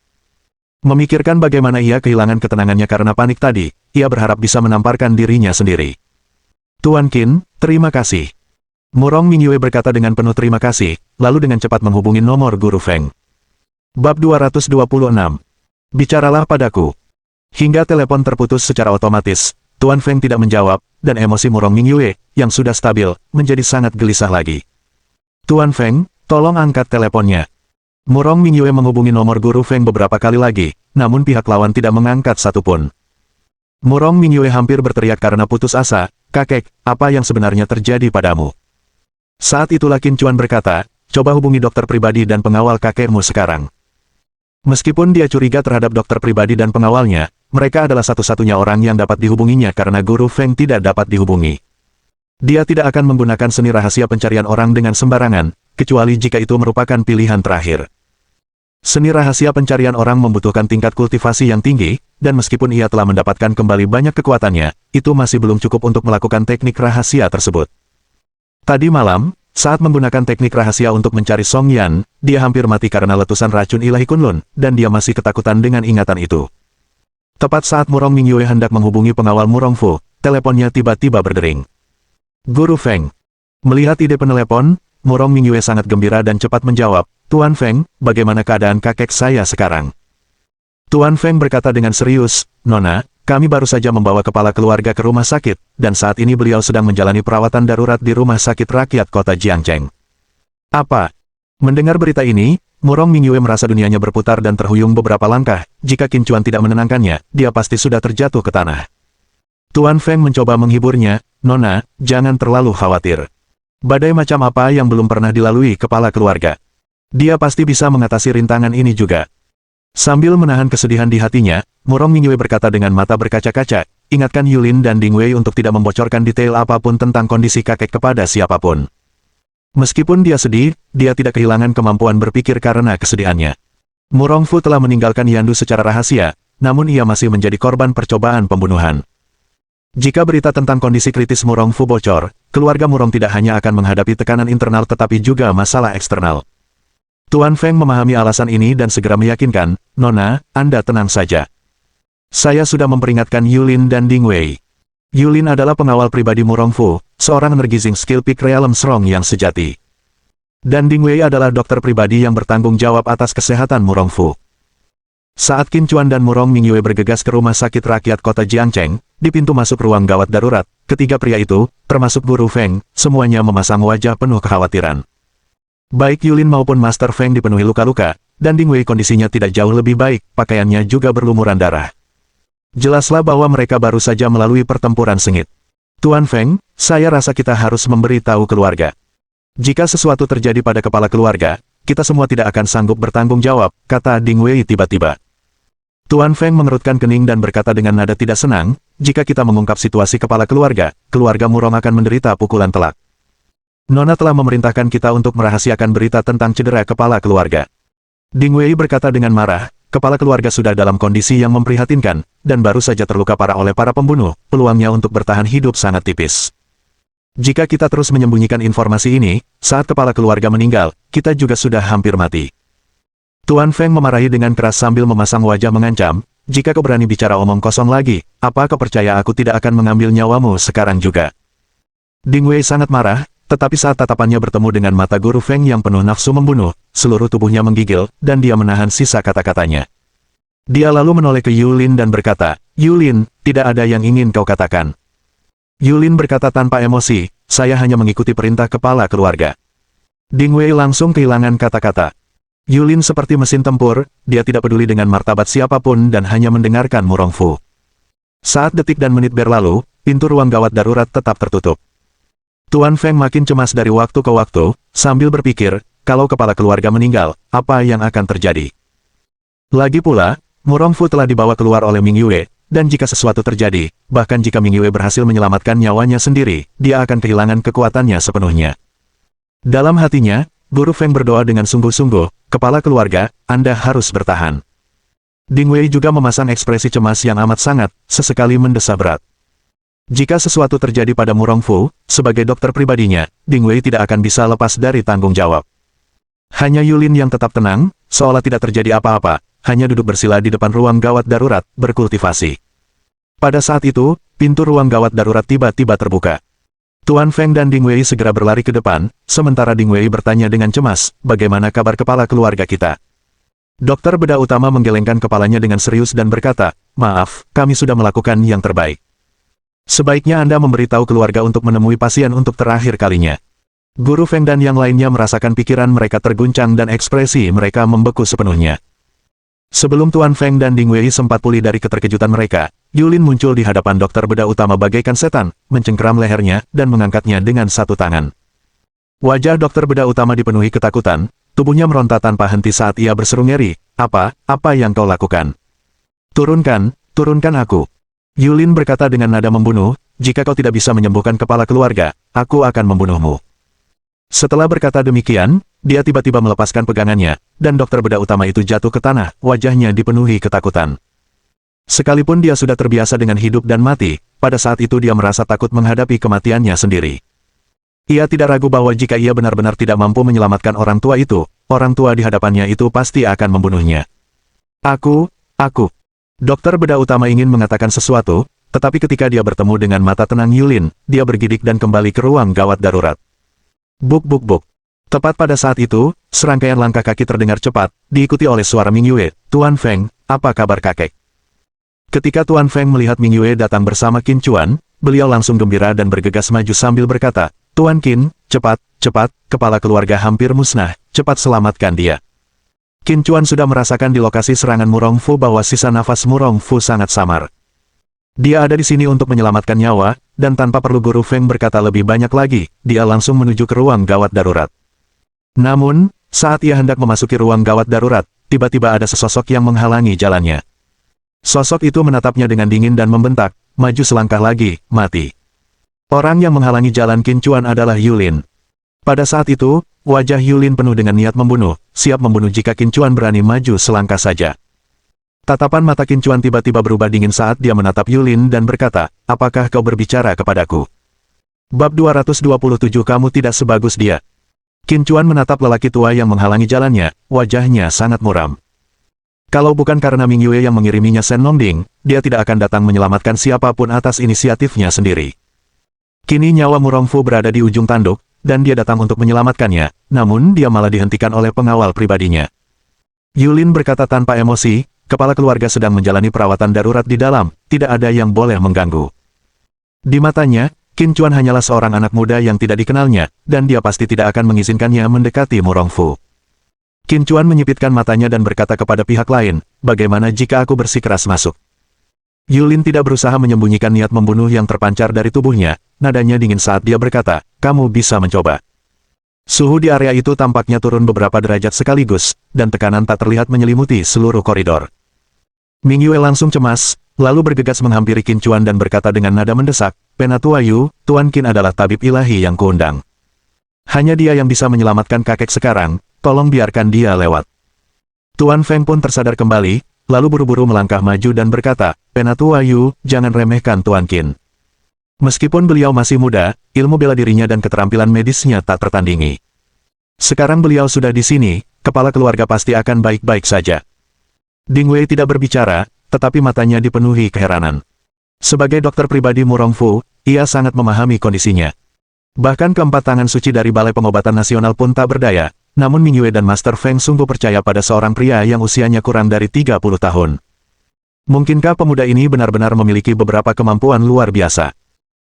Memikirkan bagaimana ia kehilangan ketenangannya karena panik tadi, ia berharap bisa menamparkan dirinya sendiri. "Tuan Qin, terima kasih." Murong Mingyue berkata dengan penuh terima kasih, lalu dengan cepat menghubungi nomor Guru Feng. Bab 226. Bicaralah padaku. Hingga telepon terputus secara otomatis, Tuan Feng tidak menjawab, dan emosi Murong Mingyue, yang sudah stabil, menjadi sangat gelisah lagi. "Tuan Feng, tolong angkat teleponnya." Murong Mingyue menghubungi nomor Guru Feng beberapa kali lagi, namun pihak lawan tidak mengangkat satupun. Murong Mingyue hampir berteriak karena putus asa, "Kakek, apa yang sebenarnya terjadi padamu?" Saat itulah Qin Chuan berkata, "Coba hubungi dokter pribadi dan pengawal kakekmu sekarang." Meskipun dia curiga terhadap dokter pribadi dan pengawalnya, mereka adalah satu-satunya orang yang dapat dihubunginya karena Guru Feng tidak dapat dihubungi. Dia tidak akan menggunakan seni rahasia pencarian orang dengan sembarangan, kecuali jika itu merupakan pilihan terakhir. Seni rahasia pencarian orang membutuhkan tingkat kultivasi yang tinggi, dan meskipun ia telah mendapatkan kembali banyak kekuatannya, itu masih belum cukup untuk melakukan teknik rahasia tersebut. Tadi malam, saat menggunakan teknik rahasia untuk mencari Song Yan, dia hampir mati karena letusan racun ilahi Kunlun, dan dia masih ketakutan dengan ingatan itu. Tepat saat Murong Mingyue hendak menghubungi pengawal Murong Fu, teleponnya tiba-tiba berdering. "Guru Feng." Melihat ide penelepon, Murong Mingyue sangat gembira dan cepat menjawab, "Tuan Feng, bagaimana keadaan kakek saya sekarang?" Tuan Feng berkata dengan serius, "Nona, kami baru saja membawa kepala keluarga ke rumah sakit, dan saat ini beliau sedang menjalani perawatan darurat di rumah sakit rakyat kota Jiangcheng." "Apa?" Mendengar berita ini, Murong Mingyue merasa dunianya berputar dan terhuyung beberapa langkah. Jika Qin Chuan tidak menenangkannya, dia pasti sudah terjatuh ke tanah. Tuan Feng mencoba menghiburnya, "Nona, jangan terlalu khawatir. Badai macam apa yang belum pernah dilalui kepala keluarga? Dia pasti bisa mengatasi rintangan ini juga." Sambil menahan kesedihan di hatinya, Murong Mingyue berkata dengan mata berkaca-kaca, "Ingatkan Yulin dan Ding Wei untuk tidak membocorkan detail apapun tentang kondisi kakek kepada siapapun." Meskipun dia sedih, dia tidak kehilangan kemampuan berpikir karena kesedihannya. Murong Fu telah meninggalkan Yandu secara rahasia, namun ia masih menjadi korban percobaan pembunuhan. Jika berita tentang kondisi kritis Murong Fu bocor, keluarga Murong tidak hanya akan menghadapi tekanan internal tetapi juga masalah eksternal. Tuan Feng memahami alasan ini dan segera meyakinkan, "Nona, Anda tenang saja. Saya sudah memperingatkan Yulin dan Ding Wei. Yulin adalah pengawal pribadi Murong Fu, seorang energizing skill peak realm strong yang sejati. Dan Ding Wei adalah dokter pribadi yang bertanggung jawab atas kesehatan Murong Fu." Saat Qin Chuan dan Murong Mingyue bergegas ke rumah sakit rakyat kota Jiangcheng, di pintu masuk ruang gawat darurat, ketiga pria itu, termasuk Guru Feng, semuanya memasang wajah penuh kekhawatiran. Baik Yulin maupun Master Feng dipenuhi luka-luka, dan Ding Wei kondisinya tidak jauh lebih baik, pakaiannya juga berlumuran darah. Jelaslah bahwa mereka baru saja melalui pertempuran sengit. "Tuan Feng, saya rasa kita harus memberitahu keluarga. Jika sesuatu terjadi pada kepala keluarga, kita semua tidak akan sanggup bertanggung jawab," kata Ding Wei tiba-tiba. Tuan Feng mengerutkan kening dan berkata dengan nada tidak senang, "Jika kita mengungkap situasi kepala keluarga Murong akan menderita pukulan telak. Nona telah memerintahkan kita untuk merahasiakan berita tentang cedera kepala keluarga." Ding Wei berkata dengan marah, "Kepala keluarga sudah dalam kondisi yang memprihatinkan, dan baru saja terluka parah oleh para pembunuh, peluangnya untuk bertahan hidup sangat tipis. Jika kita terus menyembunyikan informasi ini, saat kepala keluarga meninggal, kita juga sudah hampir mati." Tuan Feng memarahi dengan keras sambil memasang wajah mengancam, "Jika kau berani bicara omong kosong lagi, apa kau percaya aku tidak akan mengambil nyawamu sekarang juga?" Ding Wei sangat marah, tetapi saat tatapannya bertemu dengan mata Guru Feng yang penuh nafsu membunuh, seluruh tubuhnya menggigil, dan dia menahan sisa kata-katanya. Dia lalu menoleh ke Yulin dan berkata, "Yulin, tidak ada yang ingin kau katakan." Yulin berkata tanpa emosi, saya hanya mengikuti perintah kepala keluarga. Ding Wei langsung kehilangan kata-kata. Yulin seperti mesin tempur, dia tidak peduli dengan martabat siapapun dan hanya mendengarkan Murongfu. Saat detik dan menit berlalu, pintu ruang gawat darurat tetap tertutup. Tuan Feng makin cemas dari waktu ke waktu, sambil berpikir, kalau kepala keluarga meninggal, apa yang akan terjadi? Lagi pula, Murongfu telah dibawa keluar oleh Ming Yue, dan jika sesuatu terjadi, bahkan jika Ming Yue berhasil menyelamatkan nyawanya sendiri, dia akan kehilangan kekuatannya sepenuhnya. Dalam hatinya, Guru Feng berdoa dengan sungguh-sungguh, kepala keluarga, Anda harus bertahan. Ding Wei juga memasang ekspresi cemas yang amat sangat, sesekali mendesah berat. Jika sesuatu terjadi pada Murongfu, sebagai dokter pribadinya, Ding Wei tidak akan bisa lepas dari tanggung jawab. Hanya Yulin yang tetap tenang, seolah tidak terjadi apa-apa, hanya duduk bersila di depan ruang gawat darurat, berkultivasi. Pada saat itu, pintu ruang gawat darurat tiba-tiba terbuka. Tuan Feng dan Ding Wei segera berlari ke depan, sementara Ding Wei bertanya dengan cemas, bagaimana kabar kepala keluarga kita? Dokter bedah utama menggelengkan kepalanya dengan serius dan berkata, maaf, kami sudah melakukan yang terbaik. Sebaiknya Anda memberitahu keluarga untuk menemui pasien untuk terakhir kalinya. Guru Feng dan yang lainnya merasakan pikiran mereka terguncang dan ekspresi mereka membeku sepenuhnya. Sebelum Tuan Feng dan Ding Wei sempat pulih dari keterkejutan mereka, Yulin muncul di hadapan dokter bedah utama bagaikan setan, mencengkeram lehernya, dan mengangkatnya dengan satu tangan. Wajah dokter bedah utama dipenuhi ketakutan, tubuhnya meronta tanpa henti saat ia berseru ngeri, apa yang kau lakukan? Turunkan aku. Yulin berkata dengan nada membunuh, jika kau tidak bisa menyembuhkan kepala keluarga, aku akan membunuhmu. Setelah berkata demikian, dia tiba-tiba melepaskan pegangannya, dan dokter bedah utama itu jatuh ke tanah, wajahnya dipenuhi ketakutan. Sekalipun dia sudah terbiasa dengan hidup dan mati, pada saat itu dia merasa takut menghadapi kematiannya sendiri. Ia tidak ragu bahwa jika ia benar-benar tidak mampu menyelamatkan orang tua itu, orang tua di hadapannya itu pasti akan membunuhnya. Aku. Dokter bedah utama ingin mengatakan sesuatu, tetapi ketika dia bertemu dengan mata tenang Yulin, dia bergidik dan kembali ke ruang gawat darurat. Buk. Tepat pada saat itu, serangkaian langkah kaki terdengar cepat, diikuti oleh suara Ming Yue, Tuan Feng, apa kabar kakek? Ketika Tuan Feng melihat Ming Yue datang bersama Qin Chuan, beliau langsung gembira dan bergegas maju sambil berkata, Tuan Qin, cepat, kepala keluarga hampir musnah, cepat selamatkan dia. Qin Chuan sudah merasakan di lokasi serangan Murongfu bahwa sisa nafas Murongfu sangat samar. Dia ada di sini untuk menyelamatkan nyawa, dan tanpa perlu Guru Feng berkata lebih banyak lagi, dia langsung menuju ke ruang gawat darurat. Namun, saat ia hendak memasuki ruang gawat darurat, tiba-tiba ada sesosok yang menghalangi jalannya. Sosok itu menatapnya dengan dingin dan membentak, maju selangkah lagi, mati. Orang yang menghalangi jalan Qin Chuan adalah Yulin. Pada saat itu, wajah Yulin penuh dengan niat membunuh, siap membunuh jika Qin Chuan berani maju selangkah saja. Tatapan mata Qin Chuan tiba-tiba berubah dingin saat dia menatap Yulin dan berkata, apakah kau berbicara kepadaku? Bab 227 Kamu tidak sebagus dia. Qin Chuan menatap lelaki tua yang menghalangi jalannya, wajahnya sangat muram. Kalau bukan karena Ming Yue yang mengiriminya Shen Nongding, dia tidak akan datang menyelamatkan siapapun atas inisiatifnya sendiri. Kini nyawa Murongfu berada di ujung tanduk, dan dia datang untuk menyelamatkannya, namun dia malah dihentikan oleh pengawal pribadinya. Yulin berkata tanpa emosi, kepala keluarga sedang menjalani perawatan darurat di dalam, tidak ada yang boleh mengganggu. Di matanya, Qin Chuan hanyalah seorang anak muda yang tidak dikenalnya, dan dia pasti tidak akan mengizinkannya mendekati Murongfu. Qin Chuan menyipitkan matanya dan berkata kepada pihak lain, bagaimana jika aku bersikeras masuk? Yulin tidak berusaha menyembunyikan niat membunuh yang terpancar dari tubuhnya, nadanya dingin saat dia berkata, kamu bisa mencoba. Suhu di area itu tampaknya turun beberapa derajat sekaligus, dan tekanan tak terlihat menyelimuti seluruh koridor. Ming Yue langsung cemas, lalu bergegas menghampiri Qin Chuan dan berkata dengan nada mendesak, Penatua Yu, Tuan Qin adalah tabib ilahi yang kuundang. Hanya dia yang bisa menyelamatkan kakek sekarang, tolong biarkan dia lewat. Tuan Feng pun tersadar kembali, lalu buru-buru melangkah maju dan berkata, Penatua Yu, jangan remehkan Tuan Qin. Meskipun beliau masih muda, ilmu bela dirinya dan keterampilan medisnya tak tertandingi. Sekarang beliau sudah di sini, kepala keluarga pasti akan baik-baik saja. Ding Wei tidak berbicara, tetapi matanya dipenuhi keheranan. Sebagai dokter pribadi Murongfu, ia sangat memahami kondisinya. Bahkan keempat tangan suci dari Balai Pengobatan Nasional pun tak berdaya, namun Ming Yue dan Master Feng sungguh percaya pada seorang pria yang usianya kurang dari 30 tahun. Mungkinkah pemuda ini benar-benar memiliki beberapa kemampuan luar biasa?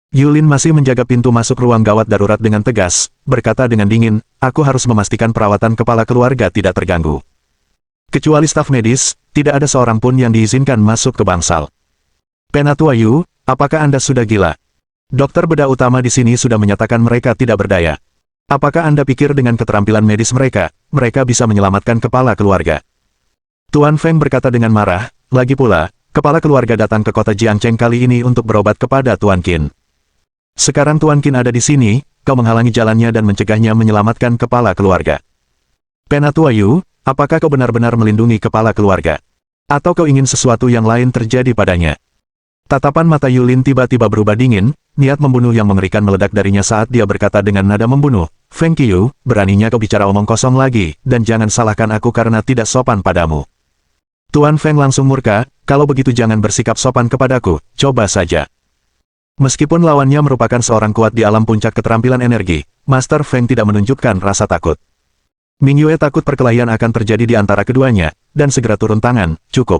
Yulin masih menjaga pintu masuk ruang gawat darurat dengan tegas, berkata dengan dingin, aku harus memastikan perawatan kepala keluarga tidak terganggu. Kecuali staf medis, tidak ada seorang pun yang diizinkan masuk ke bangsal. Penatua Yu, apakah Anda sudah gila? Dokter bedah utama di sini sudah menyatakan mereka tidak berdaya. Apakah Anda pikir dengan keterampilan medis mereka bisa menyelamatkan kepala keluarga? Tuan Feng berkata dengan marah, lagi pula, kepala keluarga datang ke kota Jiangcheng kali ini untuk berobat kepada Tuan Qin. Sekarang Tuan Qin ada di sini, kau menghalangi jalannya dan mencegahnya menyelamatkan kepala keluarga. Penatua Yu, apakah kau benar-benar melindungi kepala keluarga? Atau kau ingin sesuatu yang lain terjadi padanya? Tatapan mata Yulin tiba-tiba berubah dingin, niat membunuh yang mengerikan meledak darinya saat dia berkata dengan nada membunuh, Feng Qiu, beraninya kau bicara omong kosong lagi, dan jangan salahkan aku karena tidak sopan padamu. Tuan Feng langsung murka, kalau begitu jangan bersikap sopan kepadaku, coba saja. Meskipun lawannya merupakan seorang kuat di alam puncak keterampilan energi, Master Feng tidak menunjukkan rasa takut. Ming Yue takut perkelahian akan terjadi di antara keduanya, dan segera turun tangan, cukup.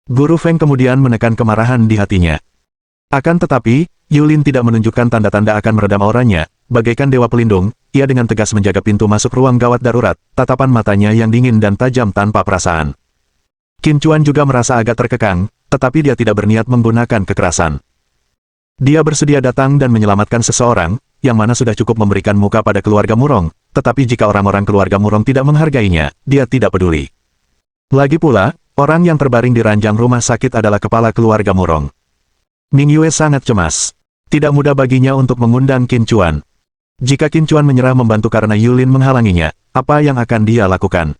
Guru Feng kemudian menekan kemarahan di hatinya. Akan tetapi, Yulin tidak menunjukkan tanda-tanda akan meredam auranya, bagaikan dewa pelindung, ia dengan tegas menjaga pintu masuk ruang gawat darurat, tatapan matanya yang dingin dan tajam tanpa perasaan. Qin Chuan juga merasa agak terkekang, tetapi dia tidak berniat menggunakan kekerasan. Dia bersedia datang dan menyelamatkan seseorang, yang mana sudah cukup memberikan muka pada keluarga Murong, tetapi jika orang-orang keluarga Murong tidak menghargainya, dia tidak peduli. Lagi pula, orang yang terbaring di ranjang rumah sakit adalah kepala keluarga Murong. Ming Yue sangat cemas. Tidak mudah baginya untuk mengundang Qin Chuan. Jika Qin Chuan menyerah membantu karena Yulin menghalanginya, apa yang akan dia lakukan?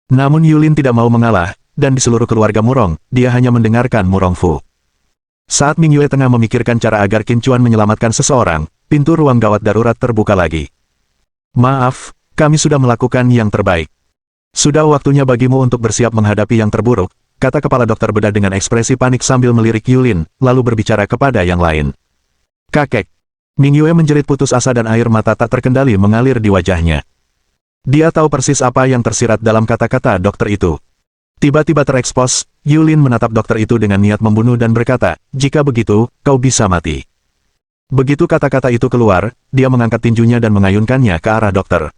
Namun Yulin tidak mau mengalah, dan di seluruh keluarga Murong, dia hanya mendengarkan Murong Fu. Saat Ming Yue tengah memikirkan cara agar Qin Chuan menyelamatkan seseorang, pintu ruang gawat darurat terbuka lagi. Maaf, kami sudah melakukan yang terbaik. Sudah waktunya bagimu untuk bersiap menghadapi yang terburuk, kata kepala dokter bedah dengan ekspresi panik sambil melirik Yulin, lalu berbicara kepada yang lain. Kakek. Ming Yue menjerit putus asa dan air mata tak terkendali mengalir di wajahnya. Dia tahu persis apa yang tersirat dalam kata-kata dokter itu. Tiba-tiba terekspos, Yulin menatap dokter itu dengan niat membunuh dan berkata, jika begitu, kau bisa mati. Begitu kata-kata itu keluar, dia mengangkat tinjunya dan mengayunkannya ke arah dokter.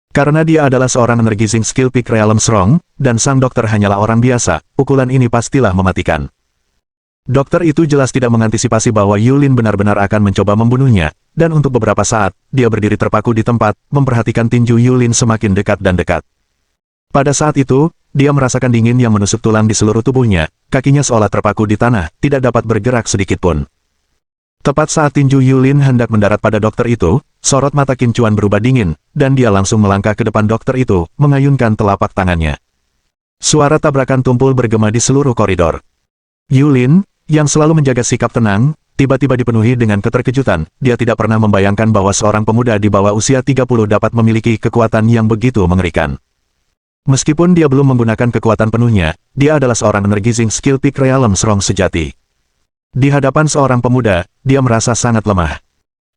Karena dia adalah seorang energizing skill peak realm strong, dan sang dokter hanyalah orang biasa, pukulan ini pastilah mematikan. Dokter itu jelas tidak mengantisipasi bahwa Yulin benar-benar akan mencoba membunuhnya, dan untuk beberapa saat, dia berdiri terpaku di tempat, memperhatikan tinju Yulin semakin dekat dan dekat. Pada saat itu, dia merasakan dingin yang menusuk tulang di seluruh tubuhnya, kakinya seolah terpaku di tanah, tidak dapat bergerak sedikitpun. Tepat saat tinju Yulin hendak mendarat pada dokter itu, sorot mata Qin Chuan berubah dingin, dan dia langsung melangkah ke depan dokter itu, mengayunkan telapak tangannya. Suara tabrakan tumpul bergema di seluruh koridor. Yulin, yang selalu menjaga sikap tenang, tiba-tiba dipenuhi dengan keterkejutan, dia tidak pernah membayangkan bahwa seorang pemuda di bawah usia 30 dapat memiliki kekuatan yang begitu mengerikan. Meskipun dia belum menggunakan kekuatan penuhnya, dia adalah seorang energizing skill peak realm strong sejati. Di hadapan seorang pemuda, dia merasa sangat lemah.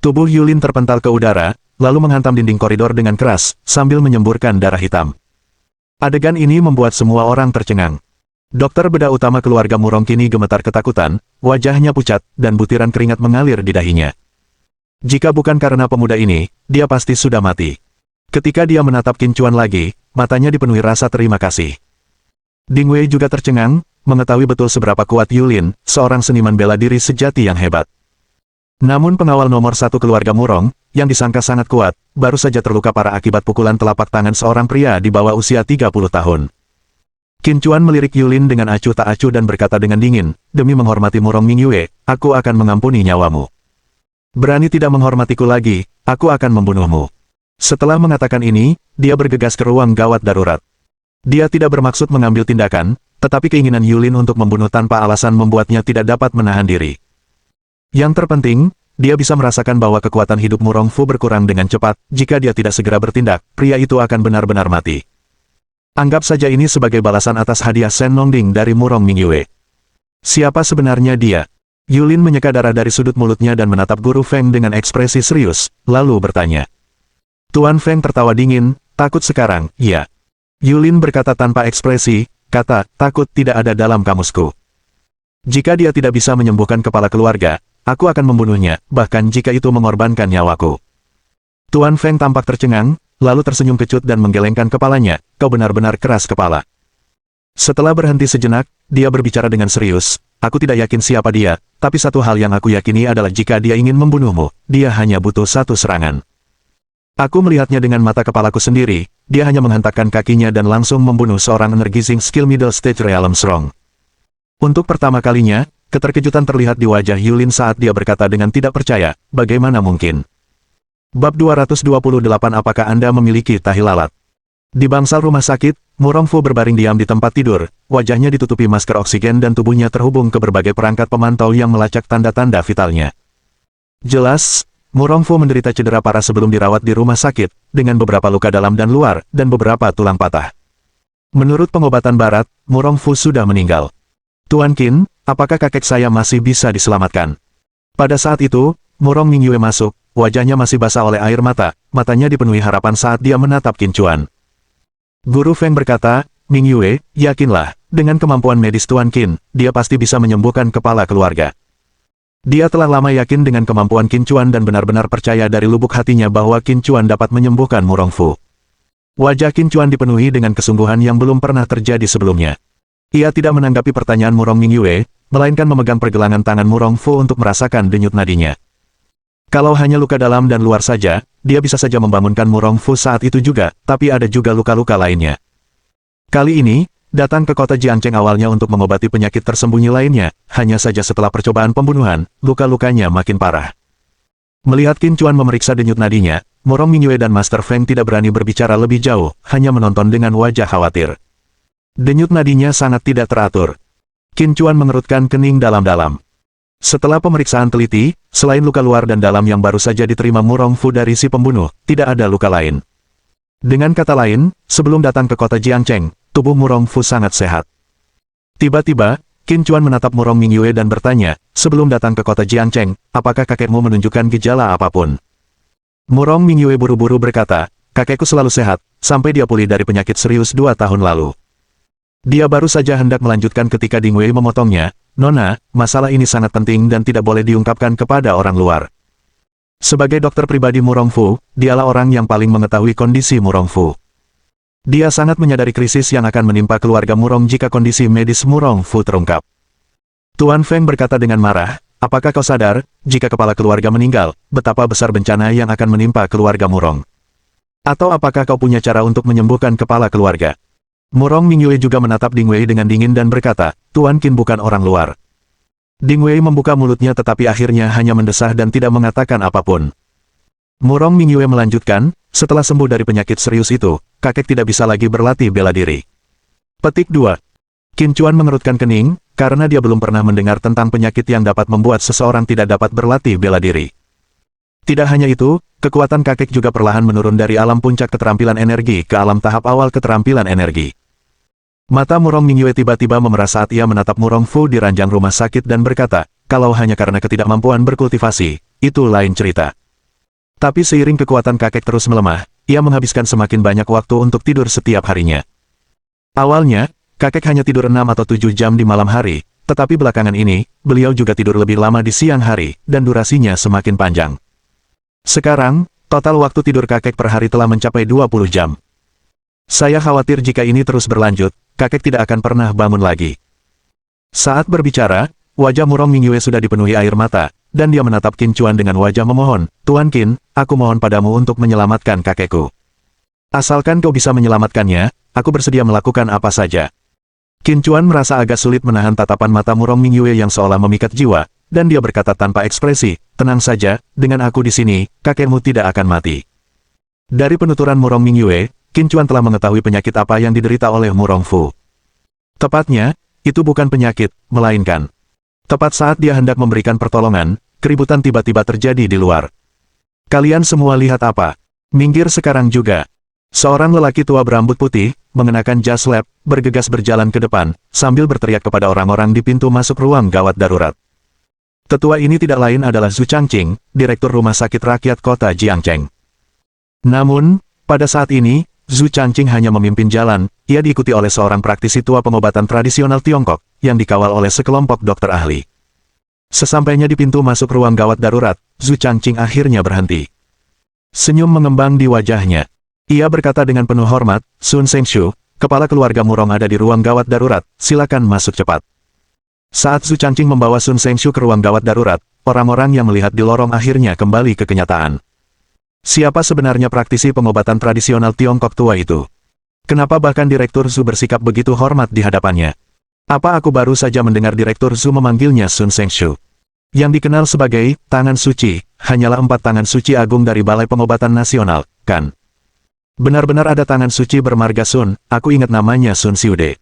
Tubuh Yulin terpental ke udara, lalu menghantam dinding koridor dengan keras, sambil menyemburkan darah hitam. Adegan ini membuat semua orang tercengang. Dokter bedah utama keluarga Murong kini gemetar ketakutan, wajahnya pucat, dan butiran keringat mengalir di dahinya. Jika bukan karena pemuda ini, dia pasti sudah mati. Ketika dia menatap Qin Chuan lagi, matanya dipenuhi rasa terima kasih. Ding Wei juga tercengang, mengetahui betul seberapa kuat Yulin, seorang seniman bela diri sejati yang hebat. Namun pengawal nomor satu keluarga Murong, yang disangka sangat kuat, baru saja terluka parah akibat pukulan telapak tangan seorang pria di bawah usia 30 tahun. Qin Chuan melirik Yulin dengan acuh tak acuh dan berkata dengan dingin, demi menghormati Murong Ming Yue, aku akan mengampuni nyawamu. Berani tidak menghormatiku lagi, aku akan membunuhmu. Setelah mengatakan ini, dia bergegas ke ruang gawat darurat. Dia tidak bermaksud mengambil tindakan, tetapi keinginan Yulin untuk membunuh tanpa alasan membuatnya tidak dapat menahan diri. Yang terpenting, dia bisa merasakan bahwa kekuatan hidup Murong Fu berkurang dengan cepat, jika dia tidak segera bertindak, pria itu akan benar-benar mati. Anggap saja ini sebagai balasan atas hadiah Shen Nongding dari Murong Ming Yue. Siapa sebenarnya dia? Yulin menyeka darah dari sudut mulutnya dan menatap Guru Feng dengan ekspresi serius, lalu bertanya. Tuan Feng tertawa dingin, takut sekarang, ya. Yulin berkata tanpa ekspresi, kata, takut tidak ada dalam kamusku. Jika dia tidak bisa menyembuhkan kepala keluarga, aku akan membunuhnya, bahkan jika itu mengorbankan nyawaku. Tuan Feng tampak tercengang, lalu tersenyum kecut dan menggelengkan kepalanya, kau benar-benar keras kepala. Setelah berhenti sejenak, dia berbicara dengan serius, aku tidak yakin siapa dia, tapi satu hal yang aku yakini adalah jika dia ingin membunuhmu, dia hanya butuh satu serangan. Aku melihatnya dengan mata kepalaku sendiri, dia hanya menghentakkan kakinya dan langsung membunuh seorang energizing skill middle stage realm strong. Untuk pertama kalinya, keterkejutan terlihat di wajah Yulin saat dia berkata dengan tidak percaya, bagaimana mungkin? Bab 228 Apakah Anda memiliki tahi lalat? Di bangsal rumah sakit, Murong Fu berbaring diam di tempat tidur, wajahnya ditutupi masker oksigen dan tubuhnya terhubung ke berbagai perangkat pemantau yang melacak tanda-tanda vitalnya. Jelas, Murong Fu menderita cedera parah sebelum dirawat di rumah sakit, dengan beberapa luka dalam dan luar, dan beberapa tulang patah. Menurut pengobatan barat, Murong Fu sudah meninggal. Tuan Qin, apakah kakek saya masih bisa diselamatkan? Pada saat itu, Murong Mingyue masuk, wajahnya masih basah oleh air mata, matanya dipenuhi harapan saat dia menatap Qin Chuan. Guru Feng berkata, Mingyue, yakinlah, dengan kemampuan medis Tuan Qin, dia pasti bisa menyembuhkan kepala keluarga. Dia telah lama yakin dengan kemampuan Qin Chuan dan benar-benar percaya dari lubuk hatinya bahwa Qin Chuan dapat menyembuhkan Murong Fu. Wajah Qin Chuan dipenuhi dengan kesungguhan yang belum pernah terjadi sebelumnya. Ia tidak menanggapi pertanyaan Murong Mingyue, melainkan memegang pergelangan tangan Murong Fu untuk merasakan denyut nadinya. Kalau hanya luka dalam dan luar saja, dia bisa saja membangunkan Murong Fu saat itu juga, tapi ada juga luka-luka lainnya. Kali ini, datang ke kota Jiangcheng awalnya untuk mengobati penyakit tersembunyi lainnya, hanya saja setelah percobaan pembunuhan, luka-lukanya makin parah. Melihat Qin Chuan memeriksa denyut nadinya, Murong Mingyue dan Master Feng tidak berani berbicara lebih jauh, hanya menonton dengan wajah khawatir. Denyut nadinya sangat tidak teratur. Qin Chuan mengerutkan kening dalam-dalam. Setelah pemeriksaan teliti, selain luka luar dan dalam yang baru saja diterima Murong Fu dari si pembunuh, tidak ada luka lain. Dengan kata lain, sebelum datang ke kota Jiangcheng, tubuh Murong Fu sangat sehat. Tiba-tiba, Qin Chuan menatap Murong Mingyue dan bertanya, sebelum datang ke kota Jiangcheng, apakah kakekmu menunjukkan gejala apapun? Murong Mingyue buru-buru berkata, kakekku selalu sehat, sampai dia pulih dari penyakit serius 2 tahun lalu. Dia baru saja hendak melanjutkan ketika Ding Wei memotongnya, Nona, masalah ini sangat penting dan tidak boleh diungkapkan kepada orang luar. Sebagai dokter pribadi Murong Fu, dialah orang yang paling mengetahui kondisi Murong Fu. Dia sangat menyadari krisis yang akan menimpa keluarga Murong jika kondisi medis Murong Fu terungkap. Tuan Feng berkata dengan marah, apakah kau sadar, jika kepala keluarga meninggal, betapa besar bencana yang akan menimpa keluarga Murong? Atau apakah kau punya cara untuk menyembuhkan kepala keluarga? Murong Mingyue juga menatap Ding Wei dengan dingin dan berkata, Tuan Qin bukan orang luar. Ding Wei membuka mulutnya tetapi akhirnya hanya mendesah dan tidak mengatakan apapun. Murong Mingyue melanjutkan, setelah sembuh dari penyakit serius itu, kakek tidak bisa lagi berlatih bela diri. Petik 2. Qin Chuan mengerutkan kening, karena dia belum pernah mendengar tentang penyakit yang dapat membuat seseorang tidak dapat berlatih bela diri. Tidak hanya itu, kekuatan kakek juga perlahan menurun dari alam puncak keterampilan energi ke alam tahap awal keterampilan energi. Mata Murong Mingyue tiba-tiba memerah saat ia menatap Murong Fu di ranjang rumah sakit dan berkata, kalau hanya karena ketidakmampuan berkultivasi, itu lain cerita. Tapi seiring kekuatan kakek terus melemah, ia menghabiskan semakin banyak waktu untuk tidur setiap harinya. Awalnya, kakek hanya tidur 6 atau 7 jam di malam hari, tetapi belakangan ini, beliau juga tidur lebih lama di siang hari, dan durasinya semakin panjang. Sekarang, total waktu tidur kakek per hari telah mencapai 20 jam. Saya khawatir jika ini terus berlanjut, kakek tidak akan pernah bangun lagi. Saat berbicara, wajah Murong Mingyue sudah dipenuhi air mata, dan dia menatap Qin Chuan dengan wajah memohon, Tuan Qin, aku mohon padamu untuk menyelamatkan kakekku. Asalkan kau bisa menyelamatkannya, aku bersedia melakukan apa saja. Qin Chuan merasa agak sulit menahan tatapan mata Murong Mingyue yang seolah memikat jiwa, dan dia berkata tanpa ekspresi, tenang saja, dengan aku di sini, kakekmu tidak akan mati. Dari penuturan Murong Mingyue, Qin Chuan telah mengetahui penyakit apa yang diderita oleh Murong Fu. Tepatnya, itu bukan penyakit, melainkan. Tepat saat dia hendak memberikan pertolongan, keributan tiba-tiba terjadi di luar. Kalian semua lihat apa? Minggir sekarang juga. Seorang lelaki tua berambut putih, mengenakan jas lab, bergegas berjalan ke depan, sambil berteriak kepada orang-orang di pintu masuk ruang gawat darurat. Tetua ini tidak lain adalah Zhu Changqing, Direktur Rumah Sakit Rakyat Kota Jiangcheng. Namun, pada saat ini, Zhu Changqing hanya memimpin jalan, ia diikuti oleh seorang praktisi tua pengobatan tradisional Tiongkok, yang dikawal oleh sekelompok dokter ahli. Sesampainya di pintu masuk ruang gawat darurat, Zhu Changqing akhirnya berhenti. Senyum mengembang di wajahnya. Ia berkata dengan penuh hormat, Sun Sengshu, kepala keluarga Murong ada di ruang gawat darurat, silakan masuk cepat. Saat Zhu Changqing membawa Sun Sengshu ke ruang gawat darurat, orang-orang yang melihat di lorong akhirnya kembali ke kenyataan. Siapa sebenarnya praktisi pengobatan tradisional Tiongkok tua itu? Kenapa bahkan Direktur Zhu bersikap begitu hormat di hadapannya? Apa aku baru saja mendengar Direktur Zhu memanggilnya Sun Sengshu? Yang dikenal sebagai tangan suci, hanyalah 4 tangan suci agung dari Balai Pengobatan Nasional, kan? Benar-benar ada tangan suci bermarga Sun, aku ingat namanya Sun Xiude.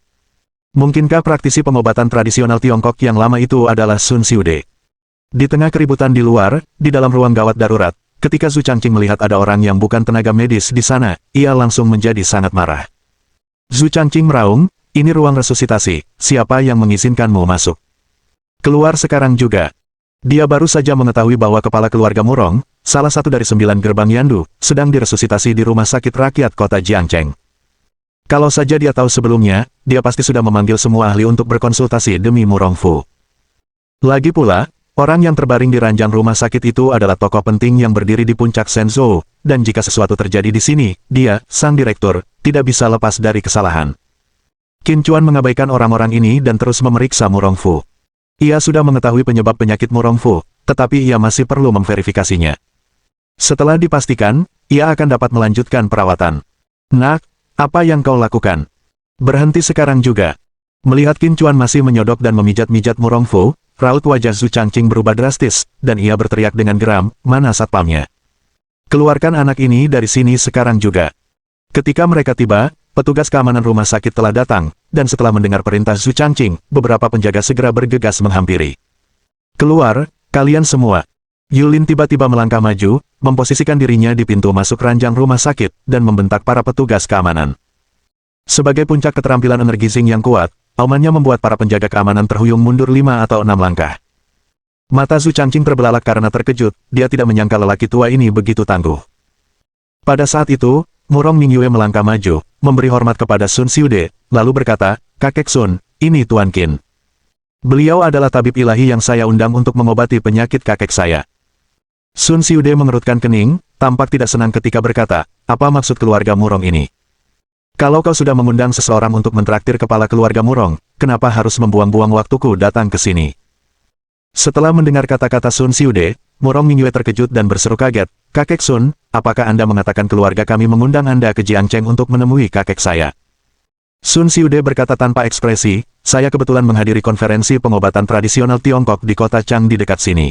Mungkinkah praktisi pengobatan tradisional Tiongkok yang lama itu adalah Sun Xiude? Di tengah keributan di luar, di dalam ruang gawat darurat, ketika Zhu Changqing melihat ada orang yang bukan tenaga medis di sana, ia langsung menjadi sangat marah. Zhu Changqing meraung, ini ruang resusitasi, siapa yang mengizinkanmu masuk? Keluar sekarang juga. Dia baru saja mengetahui bahwa kepala keluarga Murong, salah satu dari 9 gerbang Yandu, sedang diresusitasi di rumah sakit rakyat kota Jiangcheng. Kalau saja dia tahu sebelumnya, dia pasti sudah memanggil semua ahli untuk berkonsultasi demi Murong Fu. Lagi pula, orang yang terbaring di ranjang rumah sakit itu adalah tokoh penting yang berdiri di puncak Shenzhou, dan jika sesuatu terjadi di sini, dia, sang direktur, tidak bisa lepas dari kesalahan. Qin Chuan mengabaikan orang-orang ini dan terus memeriksa Murong Fu. Ia sudah mengetahui penyebab penyakit Murong Fu, tetapi ia masih perlu memverifikasinya. Setelah dipastikan, ia akan dapat melanjutkan perawatan. Nak, apa yang kau lakukan? Berhenti sekarang juga. Melihat Qin Chuan masih menyodok dan memijat-mijat Murong Fu, raut wajah Zhu Changqing berubah drastis, dan ia berteriak dengan geram, mana satpamnya? Keluarkan anak ini dari sini sekarang juga. Ketika mereka tiba, petugas keamanan rumah sakit telah datang, dan setelah mendengar perintah Zhu Changqing, beberapa penjaga segera bergegas menghampiri. Keluar, kalian semua. Yulin tiba-tiba melangkah maju, memposisikan dirinya di pintu masuk ranjang rumah sakit, dan membentak para petugas keamanan. Sebagai puncak keterampilan energi Xing yang kuat, aumannya membuat para penjaga keamanan terhuyung mundur 5 atau 6 langkah. Mata Zhu Changqing terbelalak karena terkejut, dia tidak menyangka lelaki tua ini begitu tangguh. Pada saat itu, Murong Mingyue melangkah maju, memberi hormat kepada Sun Xiude, lalu berkata, Kakek Sun, ini Tuan Qin. Beliau adalah tabib ilahi yang saya undang untuk mengobati penyakit kakek saya. Sun Xiude mengerutkan kening, tampak tidak senang ketika berkata, apa maksud keluarga Murong ini? Kalau kau sudah mengundang seseorang untuk mentraktir kepala keluarga Murong, kenapa harus membuang-buang waktuku datang ke sini? Setelah mendengar kata-kata Sun Xiude, Murong Mingyue terkejut dan berseru kaget, Kakek Sun, apakah Anda mengatakan keluarga kami mengundang Anda ke Jiangcheng untuk menemui kakek saya? Sun Xiude berkata tanpa ekspresi, saya kebetulan menghadiri konferensi pengobatan tradisional Tiongkok di kota Chang di dekat sini.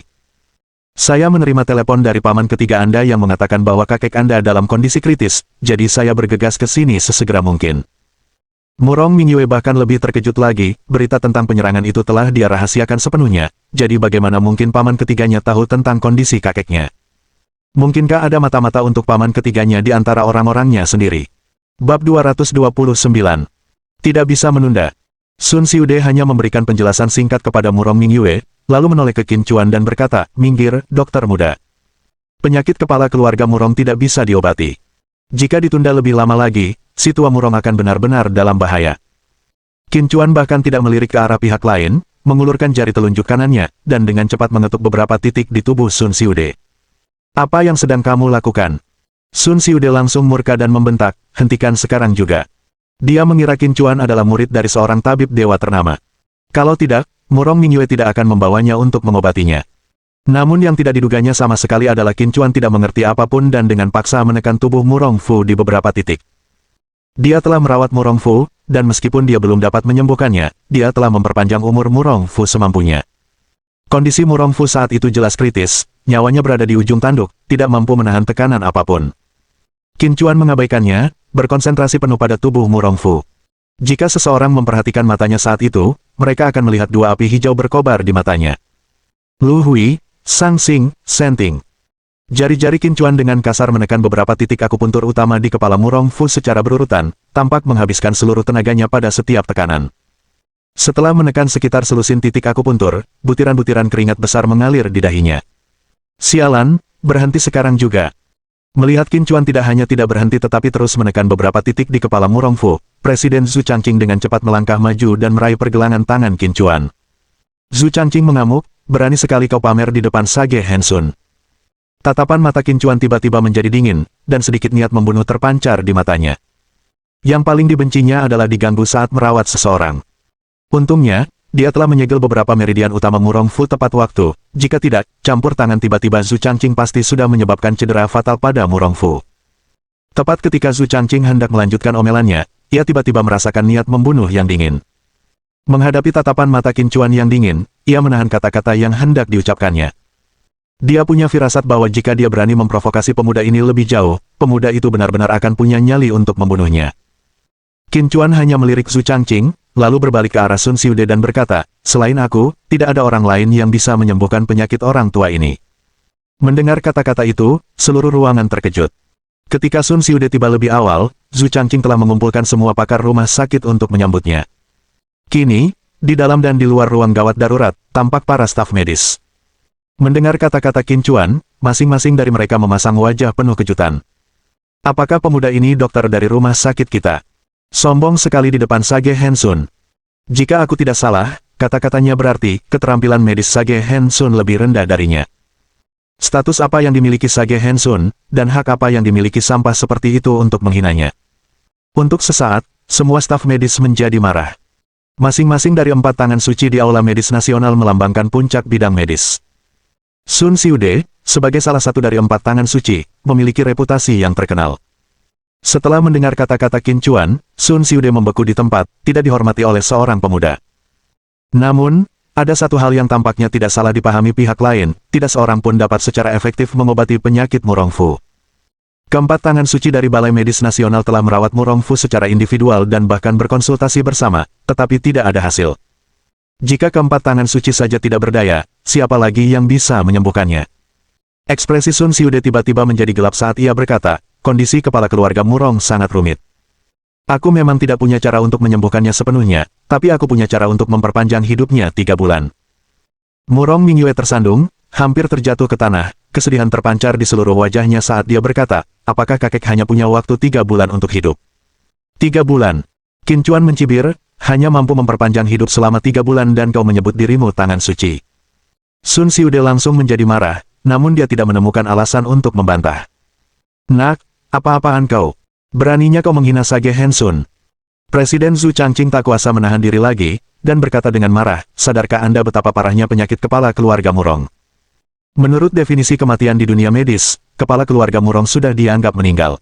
Saya menerima telepon dari paman ketiga Anda yang mengatakan bahwa kakek Anda dalam kondisi kritis, jadi saya bergegas ke sini sesegera mungkin. Murong Mingyue bahkan lebih terkejut lagi, berita tentang penyerangan itu telah dia rahasiakan sepenuhnya, jadi bagaimana mungkin paman ketiganya tahu tentang kondisi kakeknya? Mungkinkah ada mata-mata untuk paman ketiganya di antara orang-orangnya sendiri? Bab 229. Tidak bisa menunda. Sun Xiude hanya memberikan penjelasan singkat kepada Murong Mingyue, lalu menoleh ke Qin Chuan dan berkata, minggir, dokter muda. Penyakit kepala keluarga Murong tidak bisa diobati. Jika ditunda lebih lama lagi, si tua Murong akan benar-benar dalam bahaya. Qin Chuan bahkan tidak melirik ke arah pihak lain, mengulurkan jari telunjuk kanannya, dan dengan cepat mengetuk beberapa titik di tubuh Sun Xiude. Apa yang sedang kamu lakukan? Sun Xiude langsung murka dan membentak, hentikan sekarang juga. Dia mengira Qin Chuan adalah murid dari seorang tabib dewa ternama. Kalau tidak, Murong Mingyue tidak akan membawanya untuk mengobatinya. Namun yang tidak diduganya sama sekali adalah Qin Chuan tidak mengerti apapun dan dengan paksa menekan tubuh Murong Fu di beberapa titik. Dia telah merawat Murong Fu, dan meskipun dia belum dapat menyembuhkannya, dia telah memperpanjang umur Murong Fu semampunya. Kondisi Murong Fu saat itu jelas kritis, nyawanya berada di ujung tanduk, tidak mampu menahan tekanan apapun. Qin Chuan mengabaikannya, berkonsentrasi penuh pada tubuh Murong Fu. Jika seseorang memperhatikan matanya saat itu, mereka akan melihat dua api hijau berkobar di matanya. Lu Hui, Sang Xing, Senting. Jari-jari Qin Chuan dengan kasar menekan beberapa titik akupuntur utama di kepala Murong Fu secara berurutan, tampak menghabiskan seluruh tenaganya pada setiap tekanan. Setelah menekan sekitar selusin titik akupuntur, butiran-butiran keringat besar mengalir di dahinya. Sialan, berhenti sekarang juga. Melihat Qin Chuan tidak hanya tidak berhenti tetapi terus menekan beberapa titik di kepala Murong Fu, Presiden Zhu Changqing dengan cepat melangkah maju dan meraih pergelangan tangan Qin Chuan. Zhu Changqing mengamuk, berani sekali kau pamer di depan Sage Hensun. Tatapan mata Qin Chuan tiba-tiba menjadi dingin, dan sedikit niat membunuh terpancar di matanya. Yang paling dibencinya adalah diganggu saat merawat seseorang. Untungnya, dia telah menyegel beberapa meridian utama Murong Fu tepat waktu, jika tidak, campur tangan tiba-tiba Zhu Changqing pasti sudah menyebabkan cedera fatal pada Murong Fu. Tepat ketika Zhu Changqing hendak melanjutkan omelannya, ia tiba-tiba merasakan niat membunuh yang dingin. Menghadapi tatapan mata Qin Chuan yang dingin, ia menahan kata-kata yang hendak diucapkannya. Dia punya firasat bahwa jika dia berani memprovokasi pemuda ini lebih jauh, pemuda itu benar-benar akan punya nyali untuk membunuhnya. Qin Chuan hanya melirik Zhu Changqing, lalu berbalik ke arah Sun Xiude dan berkata, "Selain aku, tidak ada orang lain yang bisa menyembuhkan penyakit orang tua ini." Mendengar kata-kata itu, seluruh ruangan terkejut. Ketika Sun Xiude tiba lebih awal, Zhu Changqing telah mengumpulkan semua pakar rumah sakit untuk menyambutnya. Kini, di dalam dan di luar ruang gawat darurat, tampak para staf medis. Mendengar kata-kata Qin Chuan, masing-masing dari mereka memasang wajah penuh kejutan. Apakah pemuda ini dokter dari rumah sakit kita? Sombong sekali di depan Sage Hensun. Jika aku tidak salah, kata-katanya berarti keterampilan medis Sage Hensun lebih rendah darinya. Status apa yang dimiliki Sage Hensun, dan hak apa yang dimiliki sampah seperti itu untuk menghinanya? Untuk sesaat, semua staf medis menjadi marah. Masing-masing dari 4 tangan suci di Aula Medis Nasional melambangkan puncak bidang medis. Sun Xiude, sebagai salah satu dari 4 tangan suci, memiliki reputasi yang terkenal. Setelah mendengar kata-kata Qin Chuan, Sun Xiude membeku di tempat, tidak dihormati oleh seorang pemuda. Namun, ada satu hal yang tampaknya tidak salah dipahami pihak lain, tidak seorang pun dapat secara efektif mengobati penyakit Murong Fu. Keempat tangan suci dari Balai Medis Nasional telah merawat Murong Fu secara individual dan bahkan berkonsultasi bersama, tetapi tidak ada hasil. Jika keempat tangan suci saja tidak berdaya, siapa lagi yang bisa menyembuhkannya? Ekspresi Sun Xiude tiba-tiba menjadi gelap saat ia berkata, kondisi kepala keluarga Murong sangat rumit. Aku memang tidak punya cara untuk menyembuhkannya sepenuhnya, tapi aku punya cara untuk memperpanjang hidupnya 3 bulan. Murong Mingyue tersandung, hampir terjatuh ke tanah, kesedihan terpancar di seluruh wajahnya saat dia berkata, apakah kakek hanya punya waktu 3 bulan untuk hidup? 3 bulan. Qin Chuan mencibir, hanya mampu memperpanjang hidup selama 3 bulan dan kau menyebut dirimu tangan suci. Sun Xiude langsung menjadi marah, namun dia tidak menemukan alasan untuk membantah. Nak, apa-apaan kau? Beraninya kau menghina Sage Hensun. Presiden Zhu Changqing tak kuasa menahan diri lagi, dan berkata dengan marah, sadarkah Anda betapa parahnya penyakit kepala keluarga Murong? Menurut definisi kematian di dunia medis, kepala keluarga Murong sudah dianggap meninggal.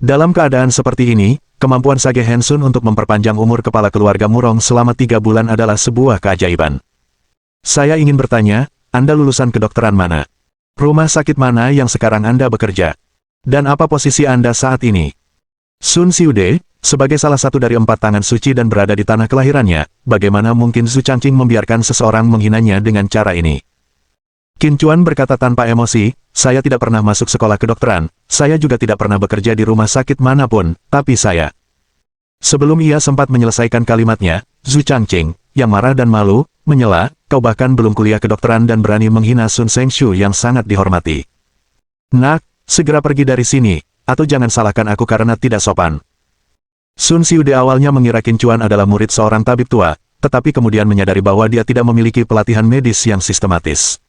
Dalam keadaan seperti ini, kemampuan Sage Hensun untuk memperpanjang umur kepala keluarga Murong selama 3 bulan adalah sebuah keajaiban. Saya ingin bertanya, Anda lulusan kedokteran mana? Rumah sakit mana yang sekarang Anda bekerja? Dan apa posisi Anda saat ini? Sun Xiude, sebagai salah satu dari 4 tangan suci dan berada di tanah kelahirannya, bagaimana mungkin Zhu Changqing membiarkan seseorang menghinanya dengan cara ini? Qin Chuan berkata tanpa emosi, saya tidak pernah masuk sekolah kedokteran, saya juga tidak pernah bekerja di rumah sakit manapun, tapi saya. Sebelum ia sempat menyelesaikan kalimatnya, Zhu Changqing, yang marah dan malu, menyela, kau bahkan belum kuliah kedokteran dan berani menghina Sun Sengshu yang sangat dihormati. Nak, segera pergi dari sini, atau jangan salahkan aku karena tidak sopan. Sun Xiude awalnya mengira Qin Chuan adalah murid seorang tabib tua, tetapi kemudian menyadari bahwa dia tidak memiliki pelatihan medis yang sistematis.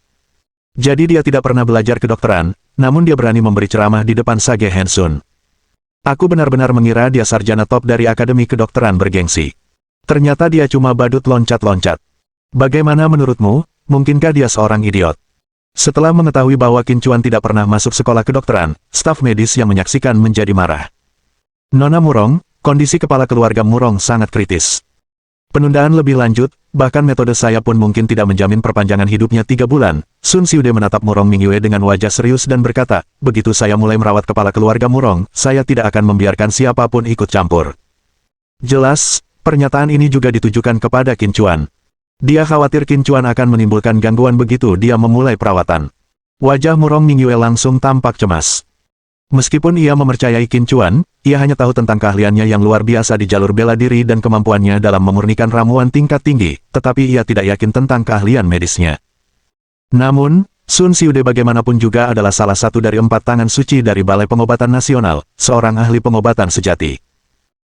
Jadi dia tidak pernah belajar kedokteran, namun dia berani memberi ceramah di depan Sage Hensun. Aku benar-benar mengira dia sarjana top dari Akademi Kedokteran bergengsi. Ternyata dia cuma badut loncat-loncat. Bagaimana menurutmu, mungkinkah dia seorang idiot? Setelah mengetahui bahwa Qin Chuan tidak pernah masuk sekolah kedokteran, staf medis yang menyaksikan menjadi marah. Nona Murong, kondisi kepala keluarga Murong sangat kritis. Penundaan lebih lanjut, bahkan metode saya pun mungkin tidak menjamin perpanjangan hidupnya 3 bulan. Sun Xiude menatap Murong Mingyue dengan wajah serius dan berkata, begitu saya mulai merawat kepala keluarga Murong, saya tidak akan membiarkan siapapun ikut campur. Jelas, pernyataan ini juga ditujukan kepada Qin Chuan. Dia khawatir Qin Chuan akan menimbulkan gangguan begitu dia memulai perawatan. Wajah Murong Mingyue langsung tampak cemas. Meskipun ia mempercayai Qin Chuan, ia hanya tahu tentang keahliannya yang luar biasa di jalur bela diri dan kemampuannya dalam memurnikan ramuan tingkat tinggi, tetapi ia tidak yakin tentang keahlian medisnya. Namun, Sun Xiude bagaimanapun juga adalah salah satu dari 4 tangan suci dari Balai Pengobatan Nasional, seorang ahli pengobatan sejati.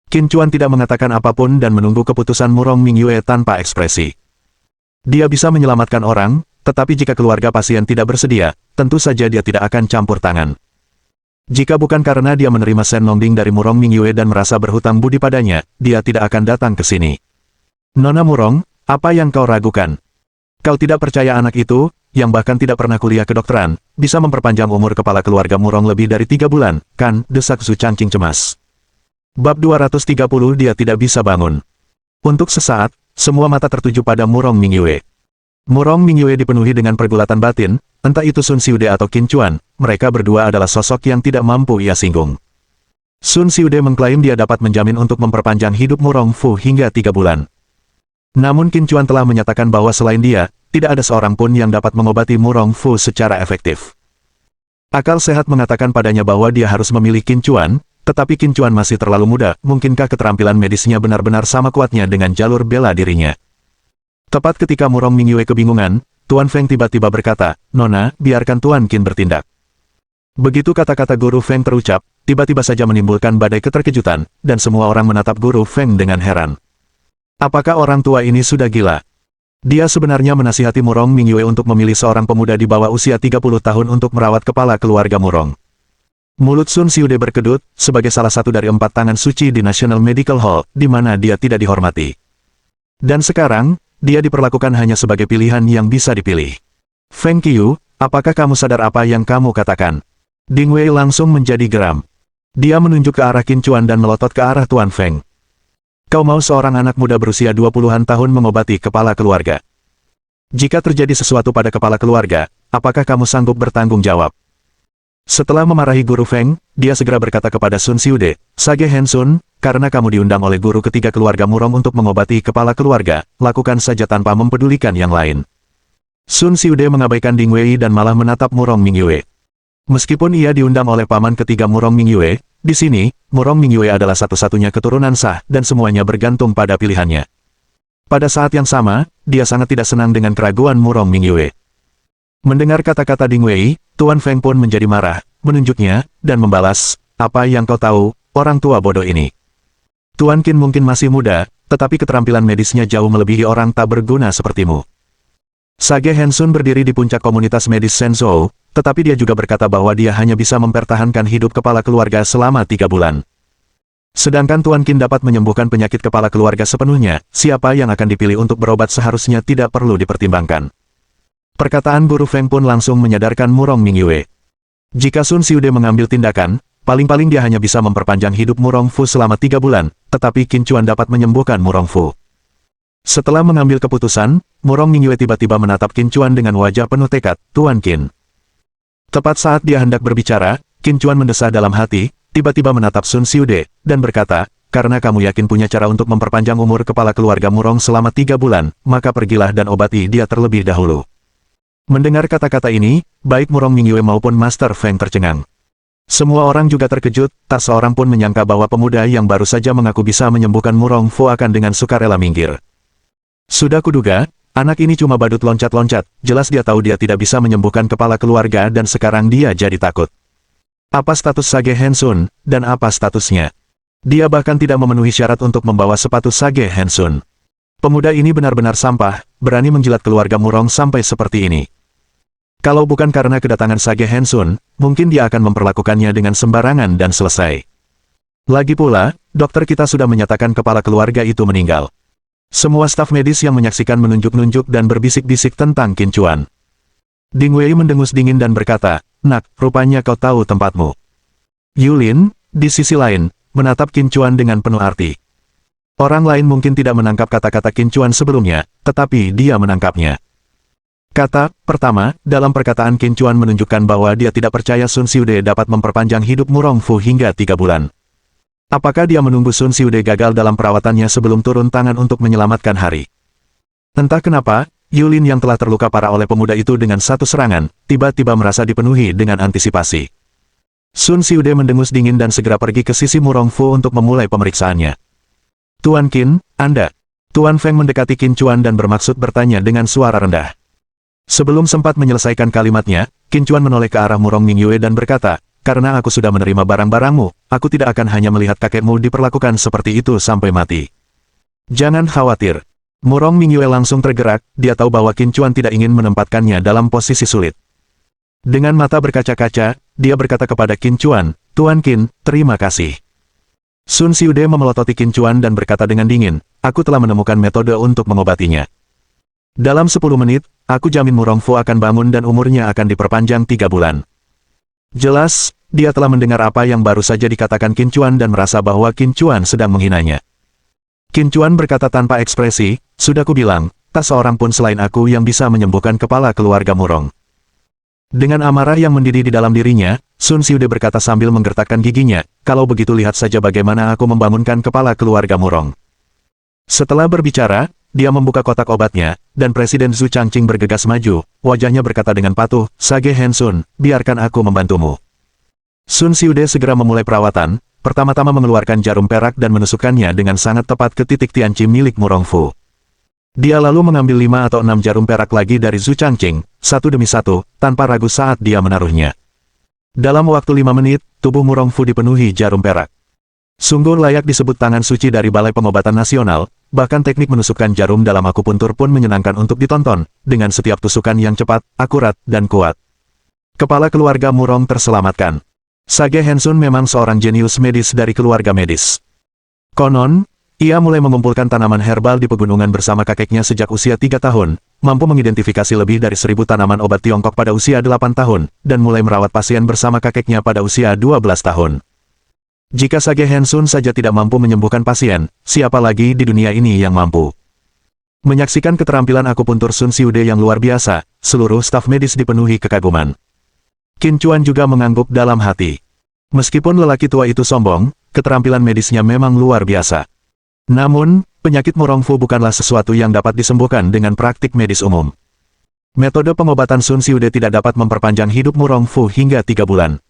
Qin Chuan tidak mengatakan apapun dan menunggu keputusan Murong Mingyue tanpa ekspresi. Dia bisa menyelamatkan orang, tetapi jika keluarga pasien tidak bersedia, tentu saja dia tidak akan campur tangan. Jika bukan karena dia menerima Shen Nongding dari Murong Mingyue dan merasa berhutang budi padanya, dia tidak akan datang ke sini. Nona Murong, apa yang kau ragukan? Kau tidak percaya anak itu, yang bahkan tidak pernah kuliah kedokteran, bisa memperpanjang umur kepala keluarga Murong lebih dari 3 bulan, kan? Desak Su Changqing cemas. Bab 230 dia tidak bisa bangun. Untuk sesaat, semua mata tertuju pada Murong Mingyue. Murong Mingyue dipenuhi dengan pergulatan batin, entah itu Sun Xiude atau Qin Chuan, mereka berdua adalah sosok yang tidak mampu ia singgung. Sun Xiude mengklaim dia dapat menjamin untuk memperpanjang hidup Murong Fu hingga 3 bulan. Namun Qin Chuan telah menyatakan bahwa selain dia, tidak ada seorang pun yang dapat mengobati Murong Fu secara efektif. Akal sehat mengatakan padanya bahwa dia harus memilih Qin Chuan, tetapi Qin Chuan masih terlalu muda, mungkinkah keterampilan medisnya benar-benar sama kuatnya dengan jalur bela dirinya? Tepat ketika Murong Mingyue kebingungan, Tuan Feng tiba-tiba berkata, "Nona, biarkan Tuan Qin bertindak." Begitu kata-kata Guru Feng terucap, tiba-tiba saja menimbulkan badai keterkejutan, dan semua orang menatap Guru Feng dengan heran. Apakah orang tua ini sudah gila? Dia sebenarnya menasihati Murong Mingyue untuk memilih seorang pemuda di bawah usia 30 tahun untuk merawat kepala keluarga Murong. Mulut Sun Xiude berkedut, sebagai salah satu dari 4 tangan suci di National Medical Hall, di mana dia tidak dihormati. Dan sekarang, dia diperlakukan hanya sebagai pilihan yang bisa dipilih. Feng Qiu, apakah kamu sadar apa yang kamu katakan? Ding Wei langsung menjadi geram. Dia menunjuk ke arah Qin Chuan dan melotot ke arah Tuan Feng. Kau mau seorang anak muda berusia 20-an tahun mengobati kepala keluarga? Jika terjadi sesuatu pada kepala keluarga, apakah kamu sanggup bertanggung jawab? Setelah memarahi Guru Feng, dia segera berkata kepada Sun Xiude, "Sage Hensun, karena kamu diundang oleh guru ketiga keluarga Murong untuk mengobati kepala keluarga, lakukan saja tanpa mempedulikan yang lain." Sun Xiude mengabaikan Ding Wei dan malah menatap Murong Mingyue. Meskipun ia diundang oleh paman ketiga Murong Mingyue, di sini, Murong Mingyue adalah satu-satunya keturunan sah dan semuanya bergantung pada pilihannya. Pada saat yang sama, dia sangat tidak senang dengan keraguan Murong Mingyue. Mendengar kata-kata Ding Wei, Tuan Feng pun menjadi marah, menunjuknya, dan membalas, "Apa yang kau tahu, orang tua bodoh ini? Tuan Qin mungkin masih muda, tetapi keterampilan medisnya jauh melebihi orang tak berguna sepertimu." Sage Hensun berdiri di puncak komunitas medis Shenzhou, tetapi dia juga berkata bahwa dia hanya bisa mempertahankan hidup kepala keluarga selama 3 bulan. Sedangkan Tuan Qin dapat menyembuhkan penyakit kepala keluarga sepenuhnya, siapa yang akan dipilih untuk berobat seharusnya tidak perlu dipertimbangkan. Perkataan Guru Feng pun langsung menyadarkan Murong Mingyue. Jika Sun Xiude mengambil tindakan, paling-paling dia hanya bisa memperpanjang hidup Murong Fu selama 3 bulan, tetapi Qin Chuan dapat menyembuhkan Murong Fu. Setelah mengambil keputusan, Murong Mingyue tiba-tiba menatap Qin Chuan dengan wajah penuh tekad, "Tuan Qin." Tepat saat dia hendak berbicara, Qin Chuan mendesah dalam hati, tiba-tiba menatap Sun Xiude, dan berkata, "Karena kamu yakin punya cara untuk memperpanjang umur kepala keluarga Murong selama 3 bulan, maka pergilah dan obati dia terlebih dahulu." Mendengar kata-kata ini, baik Murong Mingyue maupun Master Feng tercengang. Semua orang juga terkejut, tak seorang pun menyangka bahwa pemuda yang baru saja mengaku bisa menyembuhkan Murong Fu akan dengan sukarela minggir. Sudah kuduga, anak ini cuma badut loncat-loncat, jelas dia tahu dia tidak bisa menyembuhkan kepala keluarga dan sekarang dia jadi takut. Apa status Sage Hensun, dan apa statusnya? Dia bahkan tidak memenuhi syarat untuk membawa sepatu Sage Hensun. Pemuda ini benar-benar sampah, berani menjilat keluarga Murong sampai seperti ini. Kalau bukan karena kedatangan Sage Hensun, mungkin dia akan memperlakukannya dengan sembarangan dan selesai. Lagi pula, dokter kita sudah menyatakan kepala keluarga itu meninggal. Semua staf medis yang menyaksikan menunjuk-nunjuk dan berbisik-bisik tentang Qin Chuan. Ding Wei mendengus dingin dan berkata, "Nak, rupanya kau tahu tempatmu." Yulin, di sisi lain, menatap Qin Chuan dengan penuh arti. Orang lain mungkin tidak menangkap kata-kata Qin Chuan sebelumnya, tetapi dia menangkapnya. Kata pertama, dalam perkataan Qin Chuan menunjukkan bahwa dia tidak percaya Sun Xiude dapat memperpanjang hidup Murong Fu hingga 3 bulan. Apakah dia menunggu Sun Xiude gagal dalam perawatannya sebelum turun tangan untuk menyelamatkan hari? Entah kenapa, Yulin yang telah terluka parah oleh pemuda itu dengan satu serangan, tiba-tiba merasa dipenuhi dengan antisipasi. Sun Xiude mendengus dingin dan segera pergi ke sisi Murong Fu untuk memulai pemeriksaannya. "Tuan Qin, Anda." Tuan Feng mendekati Qin Chuan dan bermaksud bertanya dengan suara rendah. Sebelum sempat menyelesaikan kalimatnya, Qin Chuan menoleh ke arah Murong Mingyue dan berkata, "Karena aku sudah menerima barang-barangmu, aku tidak akan hanya melihat kakekmu diperlakukan seperti itu sampai mati. Jangan khawatir. Murong Mingyue langsung tergerak, dia tahu bahwa Qin Chuan tidak ingin menempatkannya dalam posisi sulit. Dengan mata berkaca-kaca, dia berkata kepada Qin Chuan, "Tuan Qin, terima kasih." Sun Xiude memelototi Qin Chuan dan berkata dengan dingin, "Aku telah menemukan metode untuk mengobatinya. Dalam 10 menit, aku jamin Murong Fu akan bangun dan umurnya akan diperpanjang 3 bulan." Jelas, dia telah mendengar apa yang baru saja dikatakan Qin Chuan dan merasa bahwa Qin Chuan sedang menghinanya. Qin Chuan berkata tanpa ekspresi, "Sudah kubilang, tak seorang pun selain aku yang bisa menyembuhkan kepala keluarga Murong." Dengan amarah yang mendidih di dalam dirinya, Sun Xiude berkata sambil menggertakkan giginya, "Kalau begitu lihat saja bagaimana aku membangunkan kepala keluarga Murong." Setelah berbicara, dia membuka kotak obatnya, dan Presiden Zhu Changqing bergegas maju, wajahnya berkata dengan patuh, "Sage Hensun, biarkan aku membantumu." Sun Xiude segera memulai perawatan, pertama-tama mengeluarkan jarum perak dan menusukkannya dengan sangat tepat ke titik Tianqi milik Murong Fu. Dia lalu mengambil 5 atau 6 jarum perak lagi dari Zhu Changqing, satu demi satu, tanpa ragu saat dia menaruhnya. Dalam waktu 5 menit, tubuh Murong Fu dipenuhi jarum perak. Sungguh layak disebut tangan suci dari Balai Pengobatan Nasional, bahkan teknik menusukkan jarum dalam akupuntur pun menyenangkan untuk ditonton, dengan setiap tusukan yang cepat, akurat, dan kuat. Kepala keluarga Murong terselamatkan. Sage Hensun memang seorang jenius medis dari keluarga medis. Konon, ia mulai mengumpulkan tanaman herbal di pegunungan bersama kakeknya sejak usia 3 tahun, mampu mengidentifikasi lebih dari 1000 tanaman obat Tiongkok pada usia 8 tahun, dan mulai merawat pasien bersama kakeknya pada usia 12 tahun. Jika Sage Hensun saja tidak mampu menyembuhkan pasien, siapa lagi di dunia ini yang mampu? Menyaksikan keterampilan akupuntur Sun Xiude yang luar biasa, seluruh staf medis dipenuhi kekaguman. Qin Chuan juga mengangguk dalam hati. Meskipun lelaki tua itu sombong, keterampilan medisnya memang luar biasa. Namun, penyakit Murong Fu bukanlah sesuatu yang dapat disembuhkan dengan praktik medis umum. Metode pengobatan Sun Xiude tidak dapat memperpanjang hidup Murong Fu hingga 3 bulan.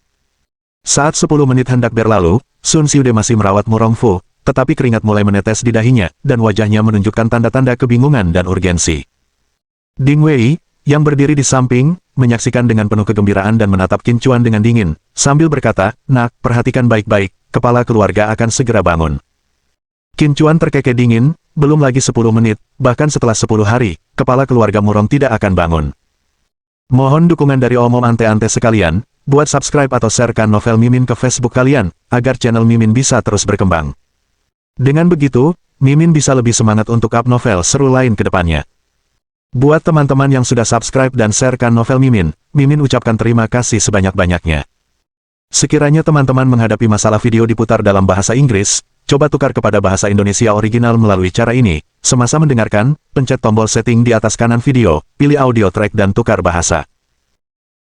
Saat 10 menit hendak berlalu, Sun Xiude masih merawat Murong Fu, tetapi keringat mulai menetes di dahinya, dan wajahnya menunjukkan tanda-tanda kebingungan dan urgensi. Ding Wei, yang berdiri di samping, menyaksikan dengan penuh kegembiraan dan menatap Qin Chuan dengan dingin, sambil berkata, "Nak, perhatikan baik-baik, kepala keluarga akan segera bangun." Qin Chuan terkekeh dingin, belum lagi 10 menit, bahkan setelah 10 hari, kepala keluarga Murong tidak akan bangun. Mohon dukungan dari omom ante-ante sekalian, buat subscribe atau sharekan novel Mimin ke Facebook kalian, agar channel Mimin bisa terus berkembang. Dengan begitu, Mimin bisa lebih semangat untuk up novel seru lain ke depannya. Buat teman-teman yang sudah subscribe dan sharekan novel Mimin, Mimin ucapkan terima kasih sebanyak-banyaknya. Sekiranya teman-teman menghadapi masalah video diputar dalam bahasa Inggris, coba tukar kepada bahasa Indonesia original melalui cara ini. Semasa mendengarkan, pencet tombol setting di atas kanan video, pilih audio track dan tukar bahasa.